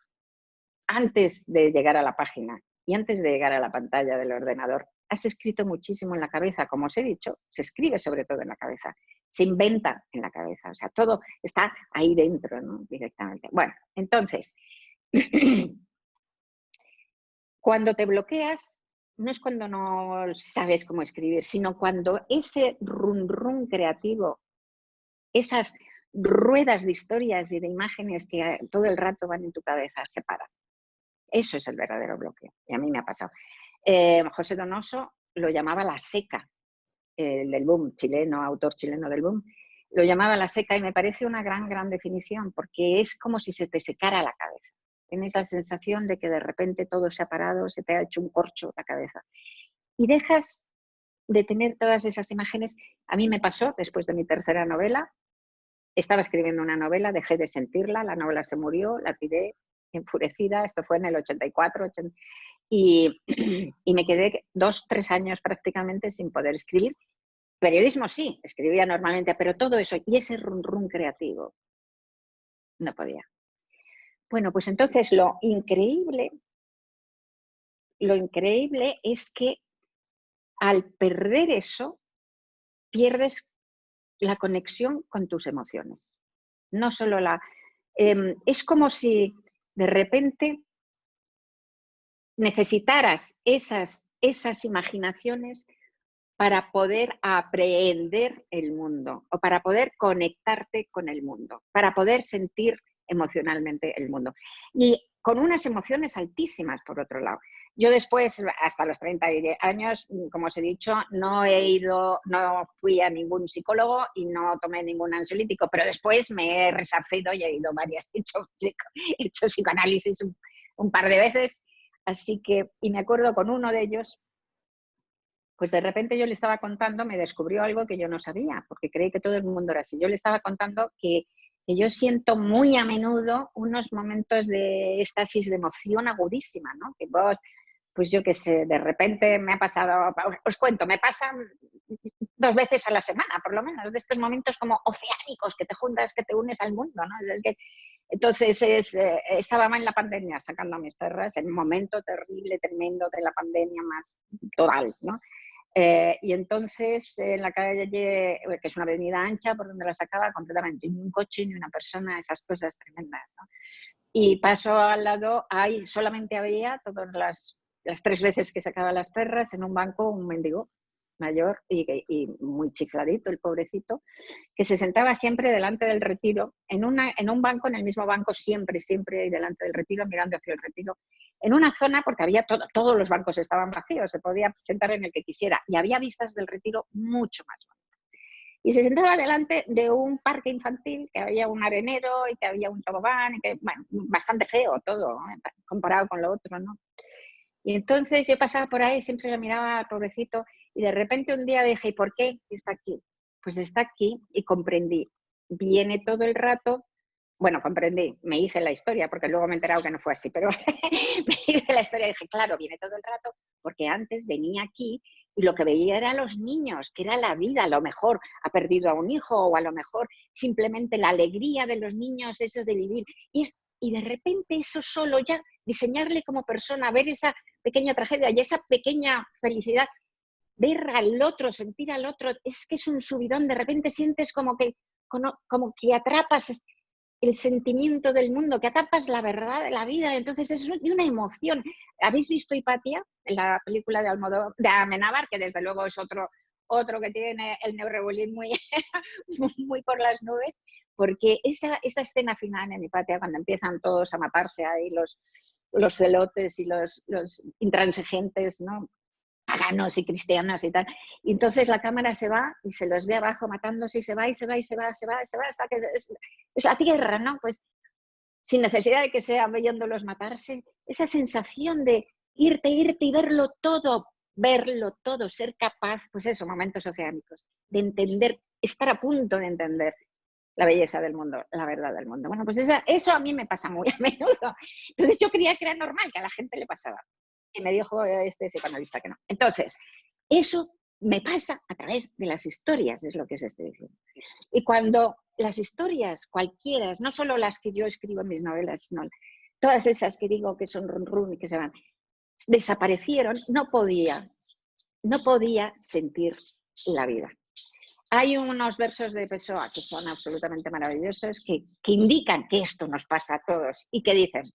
antes de llegar a la página y antes de llegar a la pantalla del ordenador, has escrito muchísimo en la cabeza. Como os he dicho, se escribe sobre todo en la cabeza, se inventa en la cabeza, o sea, todo está ahí dentro, ¿no? Directamente. Bueno, entonces, cuando te bloqueas, no es cuando no sabes cómo escribir, sino cuando ese run run creativo, esas ruedas de historias y de imágenes que todo el rato van en tu cabeza, se paran. Eso es el verdadero bloqueo. Y a mí me ha pasado. José Donoso lo llamaba la seca, del boom chileno, autor chileno del boom, lo llamaba la seca y me parece una gran definición, porque es como si se te secara la cabeza. Tienes la sensación de que de repente todo se ha parado, se te ha hecho un corcho la cabeza. Y dejas de tener todas esas imágenes. A mí me pasó después de mi tercera novela. Estaba escribiendo una novela, dejé de sentirla, la novela se murió, la tiré enfurecida, esto fue en el 84, y me quedé 2, 3 años prácticamente sin poder escribir. Periodismo sí, escribía normalmente, pero todo eso y ese run run creativo, no podía. Bueno, pues entonces lo increíble es que al perder eso, pierdes la conexión con tus emociones. No solo es como si de repente necesitaras esas imaginaciones para poder aprehender el mundo o para poder conectarte con el mundo, para poder sentir emocionalmente el mundo. Y con unas emociones altísimas, por otro lado. Yo después, hasta los 30 años, como os he dicho, no fui a ningún psicólogo y no tomé ningún ansiolítico, pero después me he resarcido y he ido varias, he hecho psicoanálisis un par de veces, así que, y me acuerdo con uno de ellos, pues de repente yo le estaba contando, me descubrió algo que yo no sabía, porque creí que todo el mundo era así. Yo le estaba contando que yo siento muy a menudo unos momentos de éxtasis, de emoción agudísima, ¿no? Que vos, pues yo qué sé, de repente me ha pasado, os cuento, me pasan 2 veces a la semana, por lo menos, de estos momentos como oceánicos, que te juntas, que te unes al mundo, ¿no? Es que, entonces estaba en la pandemia sacando a mis perras, en un momento terrible, tremendo de la pandemia más total, ¿no? Y entonces en la calle, que es una avenida ancha por donde la sacaba completamente, ni un coche ni una persona, esas cosas tremendas, ¿no? Y paso al lado, solamente había todas las 3 veces que sacaba las perras en un banco un mendigo mayor y muy chifladito, el pobrecito, que se sentaba siempre delante del retiro, en un banco, en el mismo banco, siempre delante del retiro, mirando hacia el retiro, en una zona, porque había todos los bancos estaban vacíos, se podía sentar en el que quisiera, y había vistas del retiro mucho más bonitas. Y se sentaba delante de un parque infantil, que había un arenero y que había un tobogán, y que, bueno, bastante feo todo, comparado con lo otro, ¿no? Y entonces yo pasaba por ahí, siempre lo miraba, pobrecito, y de repente un día dije, ¿y por qué está aquí? Pues está aquí y comprendí. Viene todo el rato, bueno, comprendí, me hice la historia, porque luego me he enterado que no fue así, pero me hice la historia y dije, claro, viene todo el rato, porque antes venía aquí y lo que veía era a los niños, que era la vida, a lo mejor ha perdido a un hijo o a lo mejor simplemente la alegría de los niños, eso de vivir. Y de repente eso solo ya, diseñarle como persona, ver esa pequeña tragedia y esa pequeña felicidad, ver al otro, sentir al otro, es que es un subidón, de repente sientes como que atrapas el sentimiento del mundo, que atrapas la verdad de la vida, entonces es una emoción. ¿Habéis visto Hipatia, la película de Almodóvar, de Amenábar, que desde luego es otro que tiene el neurrebulín muy, muy por las nubes? Porque esa escena final en Hipatia, cuando empiezan todos a matarse ahí, los celotes y los intransigentes, ¿no? Paganos y cristianos y tal. Y entonces la cámara se va y se los ve abajo matándose y se va hasta que es la tierra, ¿no? Pues sin necesidad de que sea viéndolos matarse, esa sensación de irte y verlo todo, ser capaz, pues eso, momentos oceánicos, de entender, estar a punto de entender la belleza del mundo, la verdad del mundo. Bueno, pues eso a mí me pasa muy a menudo. Entonces yo creía que era normal, que a la gente le pasaba. Y me dijo este psicoanalista que no. Entonces, eso me pasa a través de las historias, es lo que os estoy diciendo. Y cuando las historias, cualquiera, no solo las que yo escribo en mis novelas, sino todas esas que digo que son run run y que se van, desaparecieron, no podía sentir la vida. Hay unos versos de Pessoa que son absolutamente maravillosos que indican que esto nos pasa a todos y que dicen,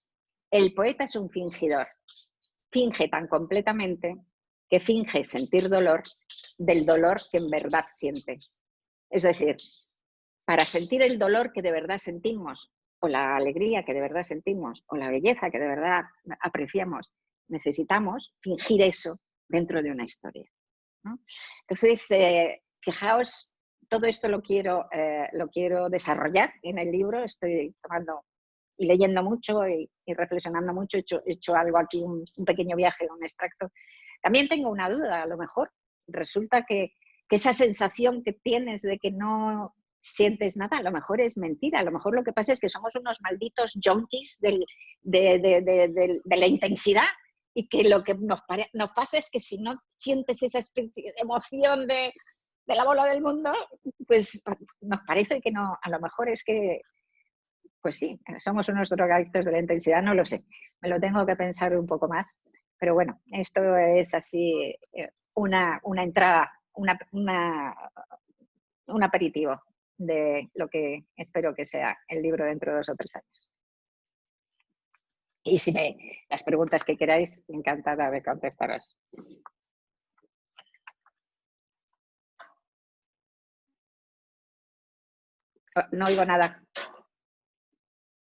el poeta es un fingidor, finge tan completamente que finge sentir dolor del dolor que en verdad siente. Es decir, para sentir el dolor que de verdad sentimos, o la alegría que de verdad sentimos, o la belleza que de verdad apreciamos, necesitamos fingir eso dentro de una historia, ¿no? Entonces, fijaos, todo esto lo quiero desarrollar en el libro. Estoy tomando y leyendo mucho y reflexionando mucho. He hecho algo aquí, un pequeño viaje, un extracto. También tengo una duda, a lo mejor resulta que esa sensación que tienes de que no sientes nada, a lo mejor es mentira. A lo mejor lo que pasa es que somos unos malditos junkies de la intensidad, y que lo que nos pasa es que si no sientes esa especie de emoción de la bola del mundo, pues nos parece que no, a lo mejor es que, pues sí, somos unos drogadictos de la intensidad, no lo sé, me lo tengo que pensar un poco más, pero bueno, esto es así una entrada, un aperitivo de lo que espero que sea el libro dentro de 2 o 3 años. Y si las preguntas que queráis, encantada de contestaros. No oigo nada.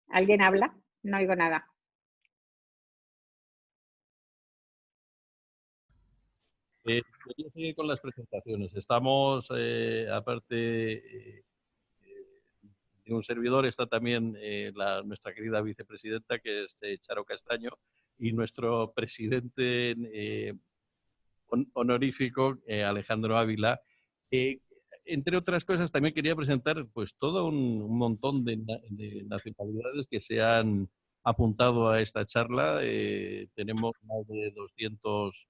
¿Alguien habla? No oigo nada. Quería seguir con las presentaciones. Estamos, aparte de un servidor, está también nuestra querida vicepresidenta, que es Charo Castaño, y nuestro presidente honorífico, Alejandro Ávila. Entre otras cosas, también quería presentar pues todo un montón de nacionalidades que se han apuntado a esta charla. Tenemos más de 200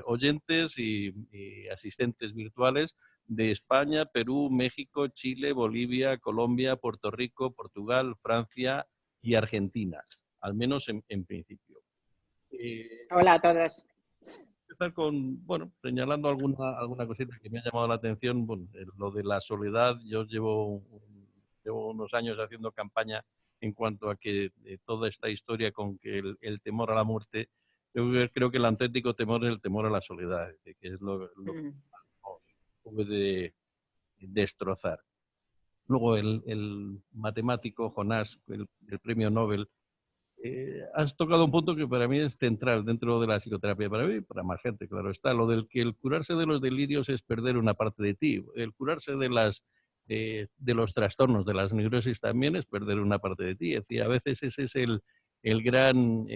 oyentes y asistentes virtuales de España, Perú, México, Chile, Bolivia, Colombia, Puerto Rico, Portugal, Francia y Argentina, al menos en principio. Hola a todos. Empezar con, bueno, señalando alguna cosita que me ha llamado la atención. Bueno, lo de la soledad. Yo llevo unos años haciendo campaña en cuanto a que toda esta historia con que el temor a la muerte, yo creo que el auténtico temor es el temor a la soledad, que es lo que nos puede destrozar. Luego el matemático Jonás, el premio Nobel, has tocado un punto que para mí es central dentro de la psicoterapia, para mí y para más gente, claro está, lo del que el curarse de los delirios es perder una parte de ti, el curarse de los trastornos, de las neurosis también es perder una parte de ti. Es decir, a veces ese es el gran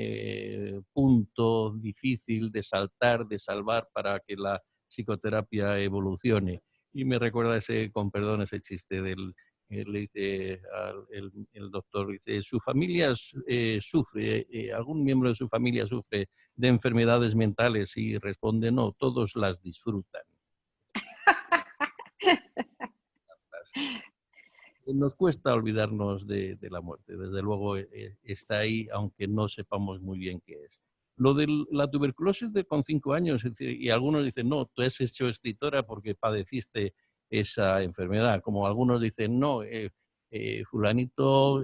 punto difícil de saltar, de salvar para que la psicoterapia evolucione. Y me recuerda con perdón, ese chiste le dice el doctor, dice, ¿su familia sufre, algún miembro de su familia sufre de enfermedades mentales? Y responde, no, todos las disfrutan. Nos cuesta olvidarnos de la muerte, desde luego está ahí, aunque no sepamos muy bien qué es. Lo de la tuberculosis con 5 años, es decir, y algunos dicen, no, tú has hecho escritora porque padeciste esa enfermedad, como algunos dicen, no, fulanito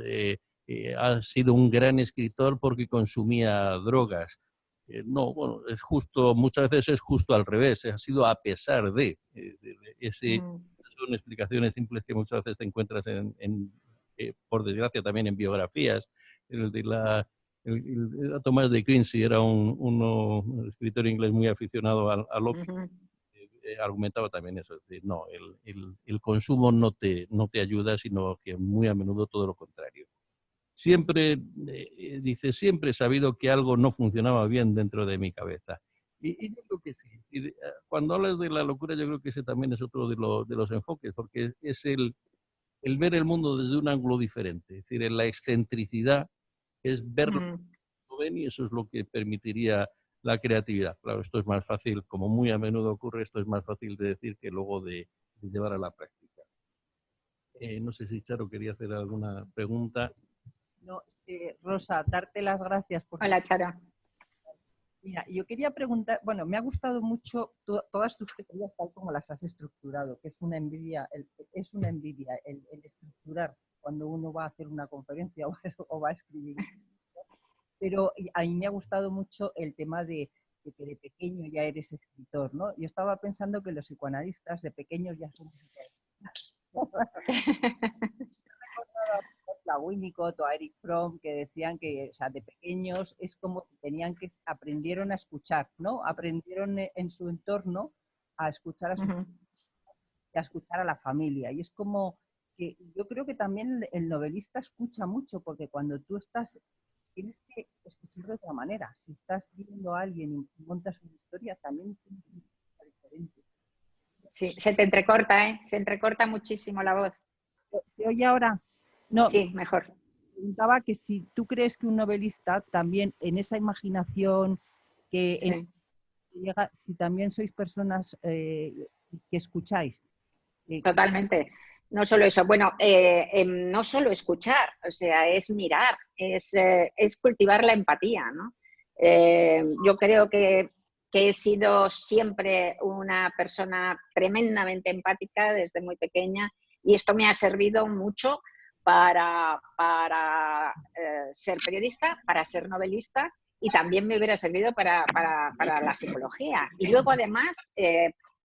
ha sido un gran escritor porque consumía drogas. No, bueno, es justo, muchas veces es justo al revés, ha sido a pesar de ese. Son explicaciones simples que muchas veces te encuentras por desgracia, también en biografías. Era Tomás de Quincey, era un escritor inglés muy aficionado al opio. Argumentaba también eso, es decir, no, el consumo no te ayuda, sino que muy a menudo todo lo contrario. Siempre, dice, siempre he sabido que algo no funcionaba bien dentro de mi cabeza. Y yo creo que sí. Cuando hablas de la locura, yo creo que ese también es otro de los enfoques, porque es el ver el mundo desde un ángulo diferente. Es decir, en la excentricidad es ver lo que ven y eso es lo que permitiría la creatividad. Claro, esto es más fácil, como muy a menudo ocurre, esto es más fácil de decir que luego de llevar a la práctica. No sé si Charo quería hacer alguna pregunta. No, Rosa, darte las gracias por... Hola, Charo. Mira, yo quería preguntar, bueno, me ha gustado mucho todas tus teorías tal como las has estructurado, que es una envidia, el estructurar cuando uno va a hacer una conferencia o va a escribir. Pero a mí me ha gustado mucho el tema de que de pequeño ya eres escritor, ¿no? Yo estaba pensando que los psicoanalistas de pequeños ya son a Winnicott o a Eric Fromm que decían que, o sea, de pequeños es como que aprendieron a escuchar, ¿no? Aprendieron en su entorno a escuchar a escuchar a la familia. Y es como que yo creo que también el novelista escucha mucho, porque cuando tú tienes que escuchar de otra manera. Si estás viendo a alguien y montas una historia, también tienes una historia diferente. Sí, se te entrecorta, ¿eh? Se entrecorta muchísimo la voz. ¿Se oye ahora? No, sí, mejor. Preguntaba que si tú crees que un novelista también en esa imaginación que llega, si también sois personas que escucháis. Totalmente. No solo eso, bueno, no solo escuchar, o sea, es mirar, es cultivar la empatía, ¿no? Yo creo que he sido siempre una persona tremendamente empática desde muy pequeña y esto me ha servido mucho para ser periodista, para ser novelista y también me hubiera servido para la psicología. Y luego, además,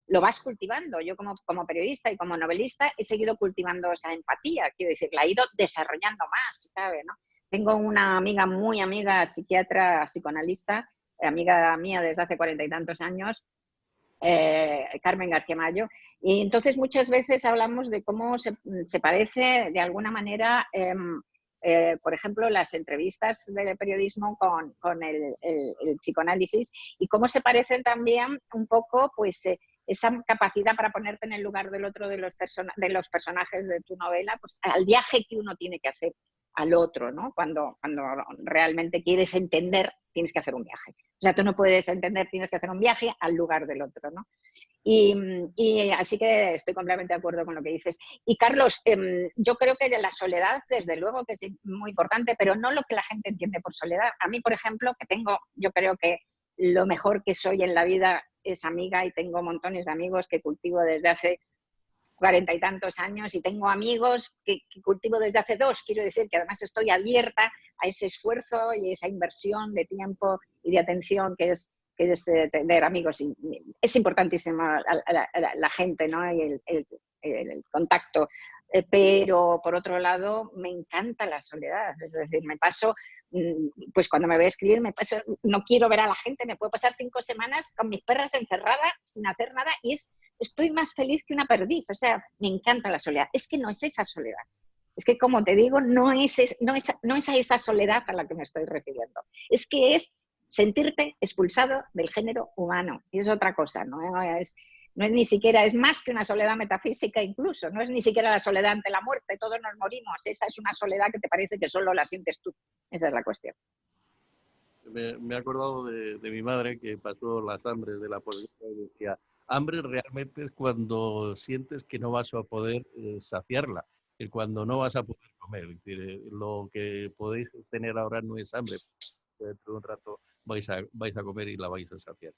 lo vas cultivando. Yo como periodista y como novelista he seguido cultivando esa empatía, quiero decir, la he ido desarrollando más, ¿sabes? ¿No? Tengo una amiga, muy amiga, psiquiatra, psicoanalista, amiga mía desde hace 40 y tantos años, Carmen García Mayo, y entonces muchas veces hablamos de cómo se parece de alguna manera, por ejemplo, las entrevistas de periodismo con el psicoanálisis y cómo se parecen también un poco, pues, esa capacidad para ponerte en el lugar del otro de los personajes de tu novela, pues al viaje que uno tiene que hacer al otro, ¿no? Cuando realmente quieres entender, tienes que hacer un viaje. O sea, tú no puedes entender, tienes que hacer un viaje al lugar del otro, ¿no? Y así que estoy completamente de acuerdo con lo que dices. Y Carlos, yo creo que la soledad, desde luego que es muy importante, pero no lo que la gente entiende por soledad. A mí, por ejemplo, yo creo que lo mejor que soy en la vida es amiga y tengo montones de amigos que cultivo desde hace 40 y tantos años y tengo amigos que cultivo desde hace 2. Quiero decir que además estoy abierta a ese esfuerzo y esa inversión de tiempo y de atención que es tener amigos. Es importantísima la gente, ¿no? Y el contacto. Pero por otro lado me encanta la soledad, es decir, me paso, pues cuando me voy a escribir, no quiero ver a la gente, me puedo pasar 5 semanas con mis perras encerradas sin hacer nada y estoy más feliz que una perdiz, o sea, me encanta la soledad. Es que no es esa soledad, es que como te digo, no es a esa soledad a la que me estoy refiriendo, es que es sentirte expulsado del género humano, y es otra cosa, no es ni siquiera, es más que una soledad metafísica incluso, no es ni siquiera la soledad ante la muerte, todos nos morimos, esa es una soledad que te parece que solo la sientes tú, esa es la cuestión. Me he acordado de mi madre que pasó las hambres de la pobreza y decía, hambre realmente es cuando sientes que no vas a poder saciarla, que cuando no vas a poder comer, es decir, lo que podéis tener ahora no es hambre, dentro de un rato vais a comer y la vais a saciar.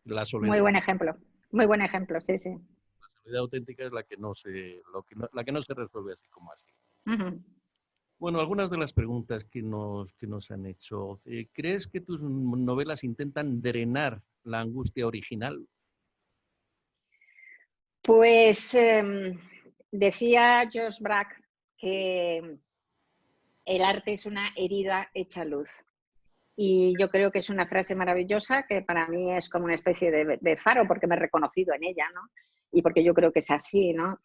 La soledad, muy buen ejemplo, sí, sí. La soledad auténtica es la que no se resuelve así como así. Uh-huh. Bueno, algunas de las preguntas que nos han hecho. ¿Crees que tus novelas intentan drenar la angustia original? Pues decía Josh Brack que el arte es una herida hecha luz. Y yo creo que es una frase maravillosa que para mí es como una especie de faro porque me he reconocido en ella, ¿no? Y porque yo creo que es así, ¿no?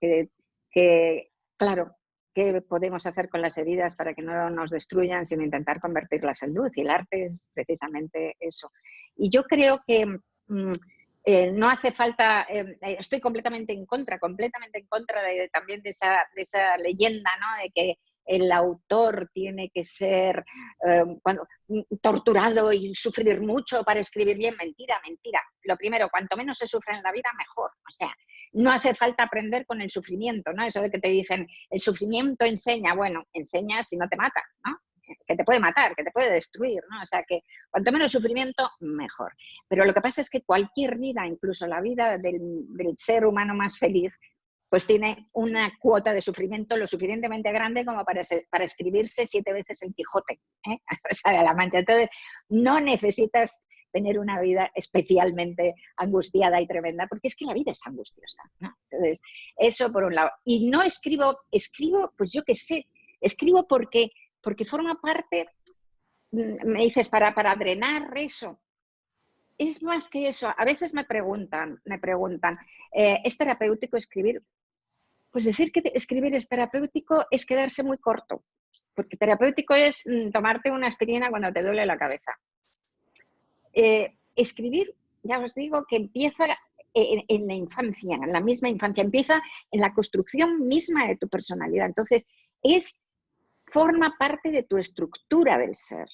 Claro, ¿qué podemos hacer con las heridas para que no nos destruyan sino intentar convertirlas en luz? Y el arte es precisamente eso. Y yo creo que No hace falta, estoy completamente en contra también de esa leyenda, ¿no? De que el autor tiene que ser torturado y sufrir mucho para escribir bien. Mentira, mentira. Lo primero, cuanto menos se sufre en la vida, mejor. O sea, no hace falta aprender con el sufrimiento, ¿no? Eso de que te dicen, el sufrimiento enseña. Bueno, enseña si no te mata, ¿no? Que te puede matar, que te puede destruir, ¿no? O sea, que cuanto menos sufrimiento, mejor. Pero lo que pasa es que cualquier vida, incluso la vida del ser humano más feliz, pues tiene una cuota de sufrimiento lo suficientemente grande como para escribirse 7 veces el Quijote, ¿eh? O sea, de la Mancha. Entonces, no necesitas tener una vida especialmente angustiada y tremenda, porque es que la vida es angustiosa, ¿no? Entonces, eso por un lado. Y no escribo, pues yo qué sé, escribo porque forma parte, me dices, para drenar eso. Es más que eso. A veces me preguntan, ¿es terapéutico escribir? Pues decir que escribir es terapéutico es quedarse muy corto, porque terapéutico es tomarte una aspirina cuando te duele la cabeza. Escribir, ya os digo, que empieza en la infancia, en la misma infancia, empieza en la construcción misma de tu personalidad. Entonces, forma parte de tu estructura del ser.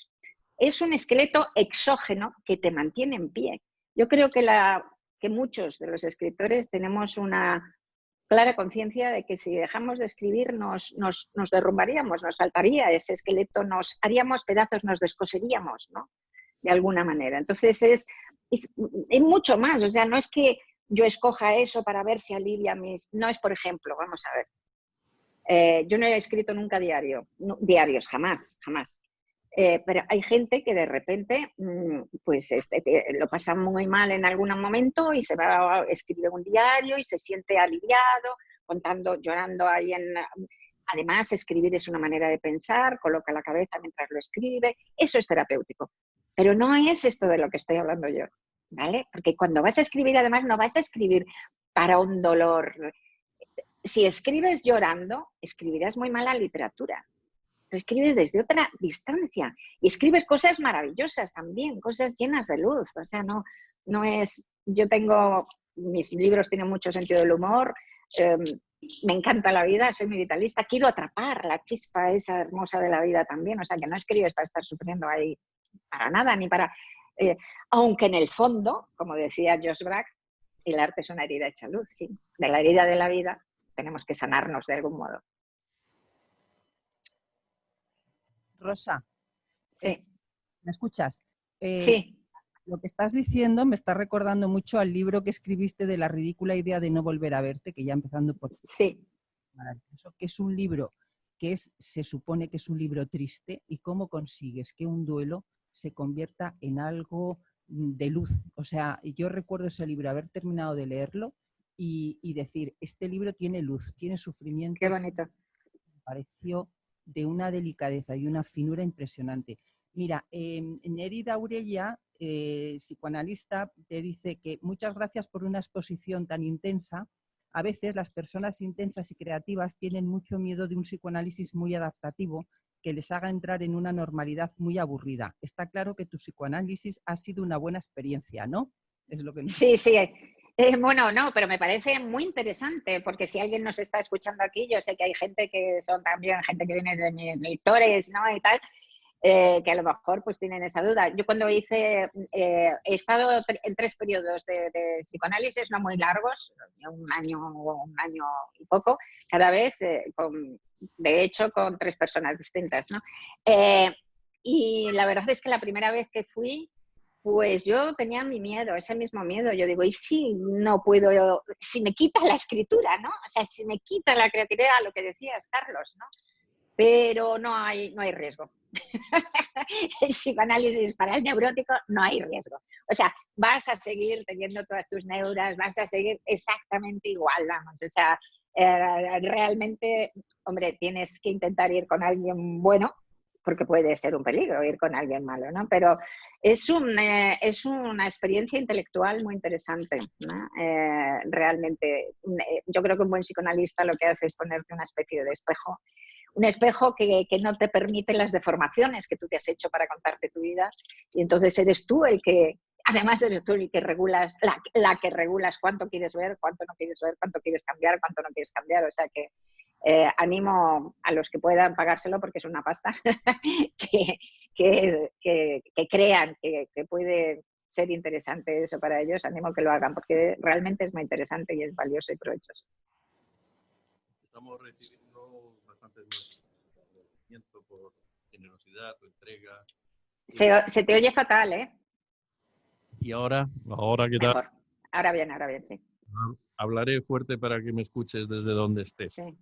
Es un esqueleto exógeno que te mantiene en pie. Yo creo que muchos de los escritores tenemos una clara conciencia de que si dejamos de escribir nos derrumbaríamos, nos faltaría ese esqueleto, nos haríamos pedazos, nos descoseríamos, ¿no? De alguna manera. Entonces es mucho más, o sea, no es que yo escoja eso para ver si alivia mis... No es, por ejemplo, vamos a ver, yo no he escrito nunca diarios, jamás. Pero hay gente que de repente pues lo pasa muy mal en algún momento y se va a escribir un diario y se siente aliviado, llorando ahí Además, escribir es una manera de pensar, coloca la cabeza mientras lo escribe, eso es terapéutico. Pero no es esto de lo que estoy hablando yo, ¿vale? Porque cuando vas a escribir, además, no vas a escribir para un dolor. Si escribes llorando, escribirás muy mala literatura. Tú escribes desde otra distancia y escribes cosas maravillosas también, cosas llenas de luz. O sea, no es... Mis libros tienen mucho sentido del humor, me encanta la vida, soy muy vitalista, quiero atrapar la chispa esa hermosa de la vida también. O sea, que no escribes para estar sufriendo ahí para nada, ni para... aunque en el fondo, como decía Josh Brack, el arte es una herida hecha luz, sí. De la herida de la vida tenemos que sanarnos de algún modo. Rosa, Sí. ¿me escuchas? Sí. Lo que estás diciendo me está recordando mucho al libro que escribiste de la ridícula idea de no volver a verte, que ya empezando por... Sí. Maravilloso, que es un libro se supone que es un libro triste, y cómo consigues que un duelo se convierta en algo de luz. O sea, yo recuerdo ese libro, haber terminado de leerlo y decir, este libro tiene luz, tiene sufrimiento. Qué bonito. Me pareció de una delicadeza y una finura impresionante. Mira, Neri Daurelia, psicoanalista, te dice que muchas gracias por una exposición tan intensa. A veces las personas intensas y creativas tienen mucho miedo de un psicoanálisis muy adaptativo que les haga entrar en una normalidad muy aburrida. Está claro que tu psicoanálisis ha sido una buena experiencia, ¿no? Es lo que... Sí. Bueno, no, pero me parece muy interesante, porque si alguien nos está escuchando aquí, yo sé que hay gente que son también gente que viene de mis lectores, ¿no? Y tal, que a lo mejor pues tienen esa duda. Yo cuando he estado en 3 periodos de psicoanálisis, no muy largos, un año y poco, cada vez, de hecho, con 3 personas distintas, ¿no? Y la verdad es que la primera vez que fui, pues yo tenía mi miedo, ese mismo miedo. Yo digo, ¿y si no puedo, si me quita la escritura, ¿no? O sea, si me quita la creatividad, lo que decías, Carlos, ¿no? Pero no hay riesgo. El psicoanálisis para el neurótico no hay riesgo. O sea, vas a seguir teniendo todas tus neuras, vas a seguir exactamente igual, vamos. O sea, realmente, hombre, tienes que intentar ir con alguien bueno, porque puede ser un peligro ir con alguien malo, ¿no? Pero es una experiencia intelectual muy interesante, ¿no? Realmente, yo creo que un buen psicoanalista lo que hace es ponerte una especie de espejo. Un espejo que no te permite las deformaciones que tú te has hecho para contarte tu vida, y entonces eres tú el que Además eres tú el que regulas, la que regulas cuánto quieres ver, cuánto no quieres ver, cuánto quieres cambiar, cuánto no quieres cambiar. O sea que animo a los que puedan pagárselo, porque es una pasta, que crean que puede ser interesante eso para ellos. Animo que lo hagan, porque realmente es muy interesante y es valioso y provechoso. Estamos recibiendo bastantes agradecimiento por generosidad, tu entrega. Se te oye fatal, ¿eh? ¿Y ahora? ¿Ahora qué tal? Mejor. Ahora bien, sí. Hablaré fuerte para que me escuches desde donde estés. Sí.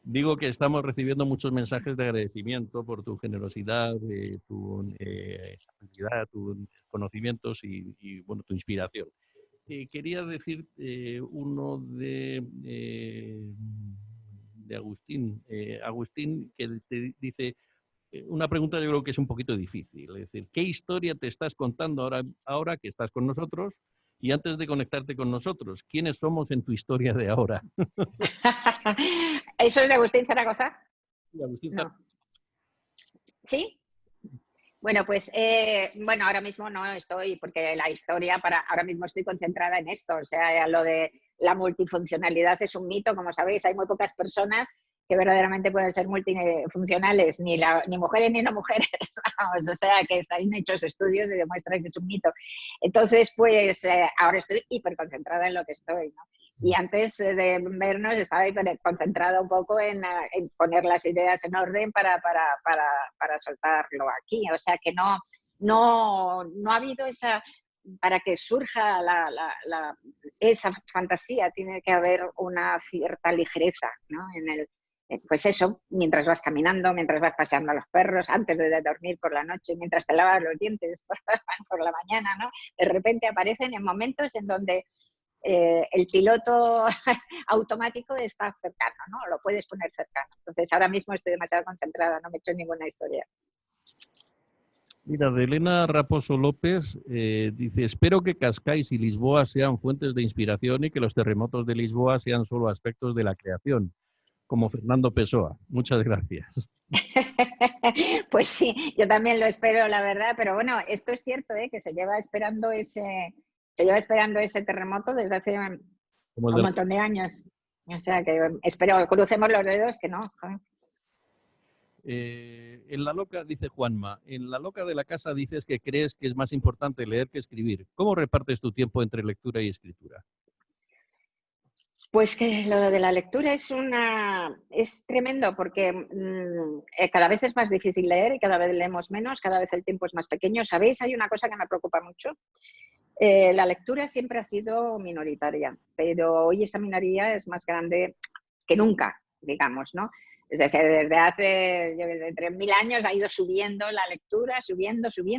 Digo que estamos recibiendo muchos mensajes de agradecimiento por tu generosidad, tu habilidad, tus conocimientos y, bueno, tu inspiración. Quería decir uno de Agustín. Agustín, que te dice una pregunta, yo creo que es un poquito difícil. Es decir, ¿qué historia te estás contando ahora que estás con nosotros? Y antes de conectarte con nosotros, ¿quiénes somos en tu historia de ahora? ¿Eso es de Agustín Zaragoza? Sí, Agustín No. ¿Sí? Bueno, pues bueno, ahora mismo no estoy, porque la historia, ahora mismo estoy concentrada en esto. O sea, lo de la multifuncionalidad es un mito, como sabéis, hay muy pocas personas que verdaderamente pueden ser multifuncionales, ni mujeres ni no mujeres, vamos, o sea, que están hechos estudios y demuestran que es un mito. Entonces, pues ahora estoy hiperconcentrada en lo que estoy, ¿no? Y antes de vernos estaba concentrada un poco en poner las ideas en orden para soltarlo aquí. O sea que no ha habido esa... Para que surja esa fantasía tiene que haber una cierta ligereza, ¿no? Pues eso, mientras vas caminando, mientras vas paseando a los perros, antes de dormir por la noche, mientras te lavas los dientes por la mañana, ¿no? De repente aparecen en momentos en donde el piloto automático está cercano, ¿no? Lo puedes poner cercano. Entonces, ahora mismo estoy demasiado concentrada, no me he hecho ninguna historia. Mira, de Elena Raposo López dice, espero que Cascais y Lisboa sean fuentes de inspiración y que los terremotos de Lisboa sean solo aspectos de la creación, como Fernando Pessoa. Muchas gracias. Pues sí, yo también lo espero, la verdad, pero bueno, esto es cierto, que se lleva esperando ese terremoto desde hace un montón de años. O sea que espero, crucemos los dedos que no. En La Loca, dice Juanma, en La Loca de la Casa dices que crees que es más importante leer que escribir. ¿Cómo repartes tu tiempo entre lectura y escritura? Pues que lo de la lectura es tremendo, porque cada vez es más difícil leer y cada vez leemos menos, cada vez el tiempo es más pequeño. ¿Sabéis? Hay una cosa que me preocupa mucho. La lectura siempre ha sido minoritaria, pero hoy esa minoría es más grande que nunca, digamos, ¿no? Desde hace 3.000 años ha ido subiendo la lectura, subiendo sin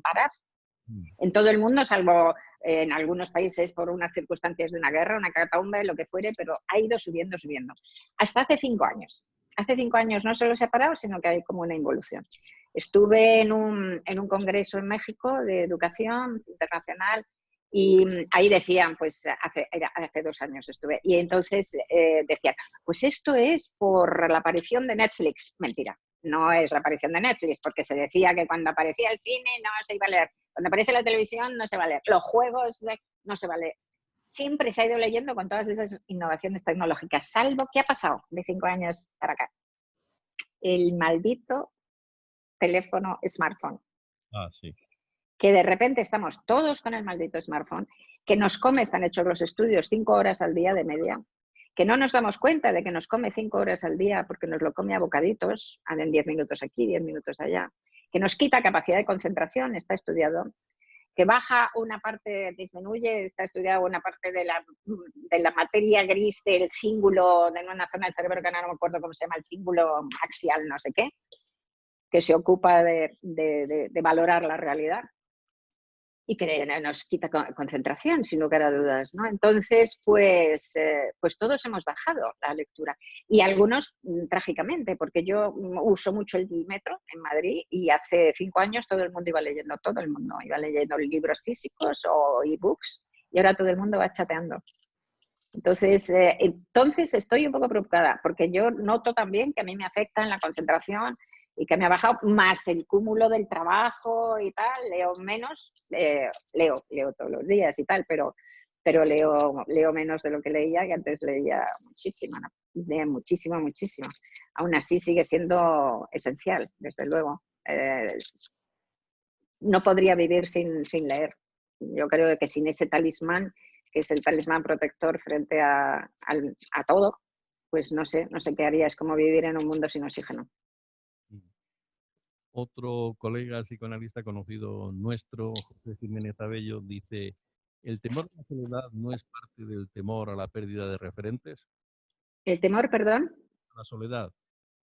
parar. En todo el mundo, salvo en algunos países por unas circunstancias de una guerra, una catombe, lo que fuere, pero ha ido subiendo. Hasta hace 5 años. Hace 5 años no solo se ha parado, sino que hay como una involución. Estuve en un congreso en México de educación internacional y ahí decían, pues hace 2 años estuve, y entonces decían, pues esto es por la aparición de Netflix. Mentira, no es la aparición de Netflix, porque se decía que cuando aparecía el cine no se iba a leer, cuando aparece la televisión no se va a leer, los juegos no se va a leer. Siempre se ha ido leyendo con todas esas innovaciones tecnológicas, salvo ¿qué ha pasado de 5 años para acá? El maldito teléfono smartphone. Ah, sí. Que de repente estamos todos con el maldito smartphone, que nos come, están hechos los estudios, 5 horas al día de media, que no nos damos cuenta de que nos come 5 horas al día porque nos lo come a bocaditos, en 10 minutos aquí, 10 minutos allá, que nos quita capacidad de concentración, está estudiado, que baja una parte, disminuye, está estudiado una parte de la materia gris del cíngulo, de una zona del cerebro que no me acuerdo cómo se llama, el cíngulo axial, no sé qué, que se ocupa de valorar la realidad y que nos quita concentración, sin lugar a dudas, ¿no? Entonces, pues todos hemos bajado la lectura. Y algunos, trágicamente, porque yo uso mucho el metro en Madrid y hace 5 años todo el mundo iba leyendo libros físicos o ebooks y ahora todo el mundo va chateando. Entonces estoy un poco preocupada porque yo noto también que a mí me afecta en la concentración y que me ha bajado, más el cúmulo del trabajo y tal, leo menos, leo todos los días y tal, pero leo menos de lo que leía, que antes leía muchísimo, ¿no? Leía muchísimo, muchísimo. Aún así sigue siendo esencial, desde luego. No podría vivir sin leer. Yo creo que sin ese talismán, que es el talismán protector frente a todo, pues no sé qué haría. Es como vivir en un mundo sin oxígeno. Otro colega psicoanalista conocido nuestro, José Jiménez Abello, dice: ¿el temor a la soledad no es parte del temor a la pérdida de referentes? ¿El temor, perdón? La soledad,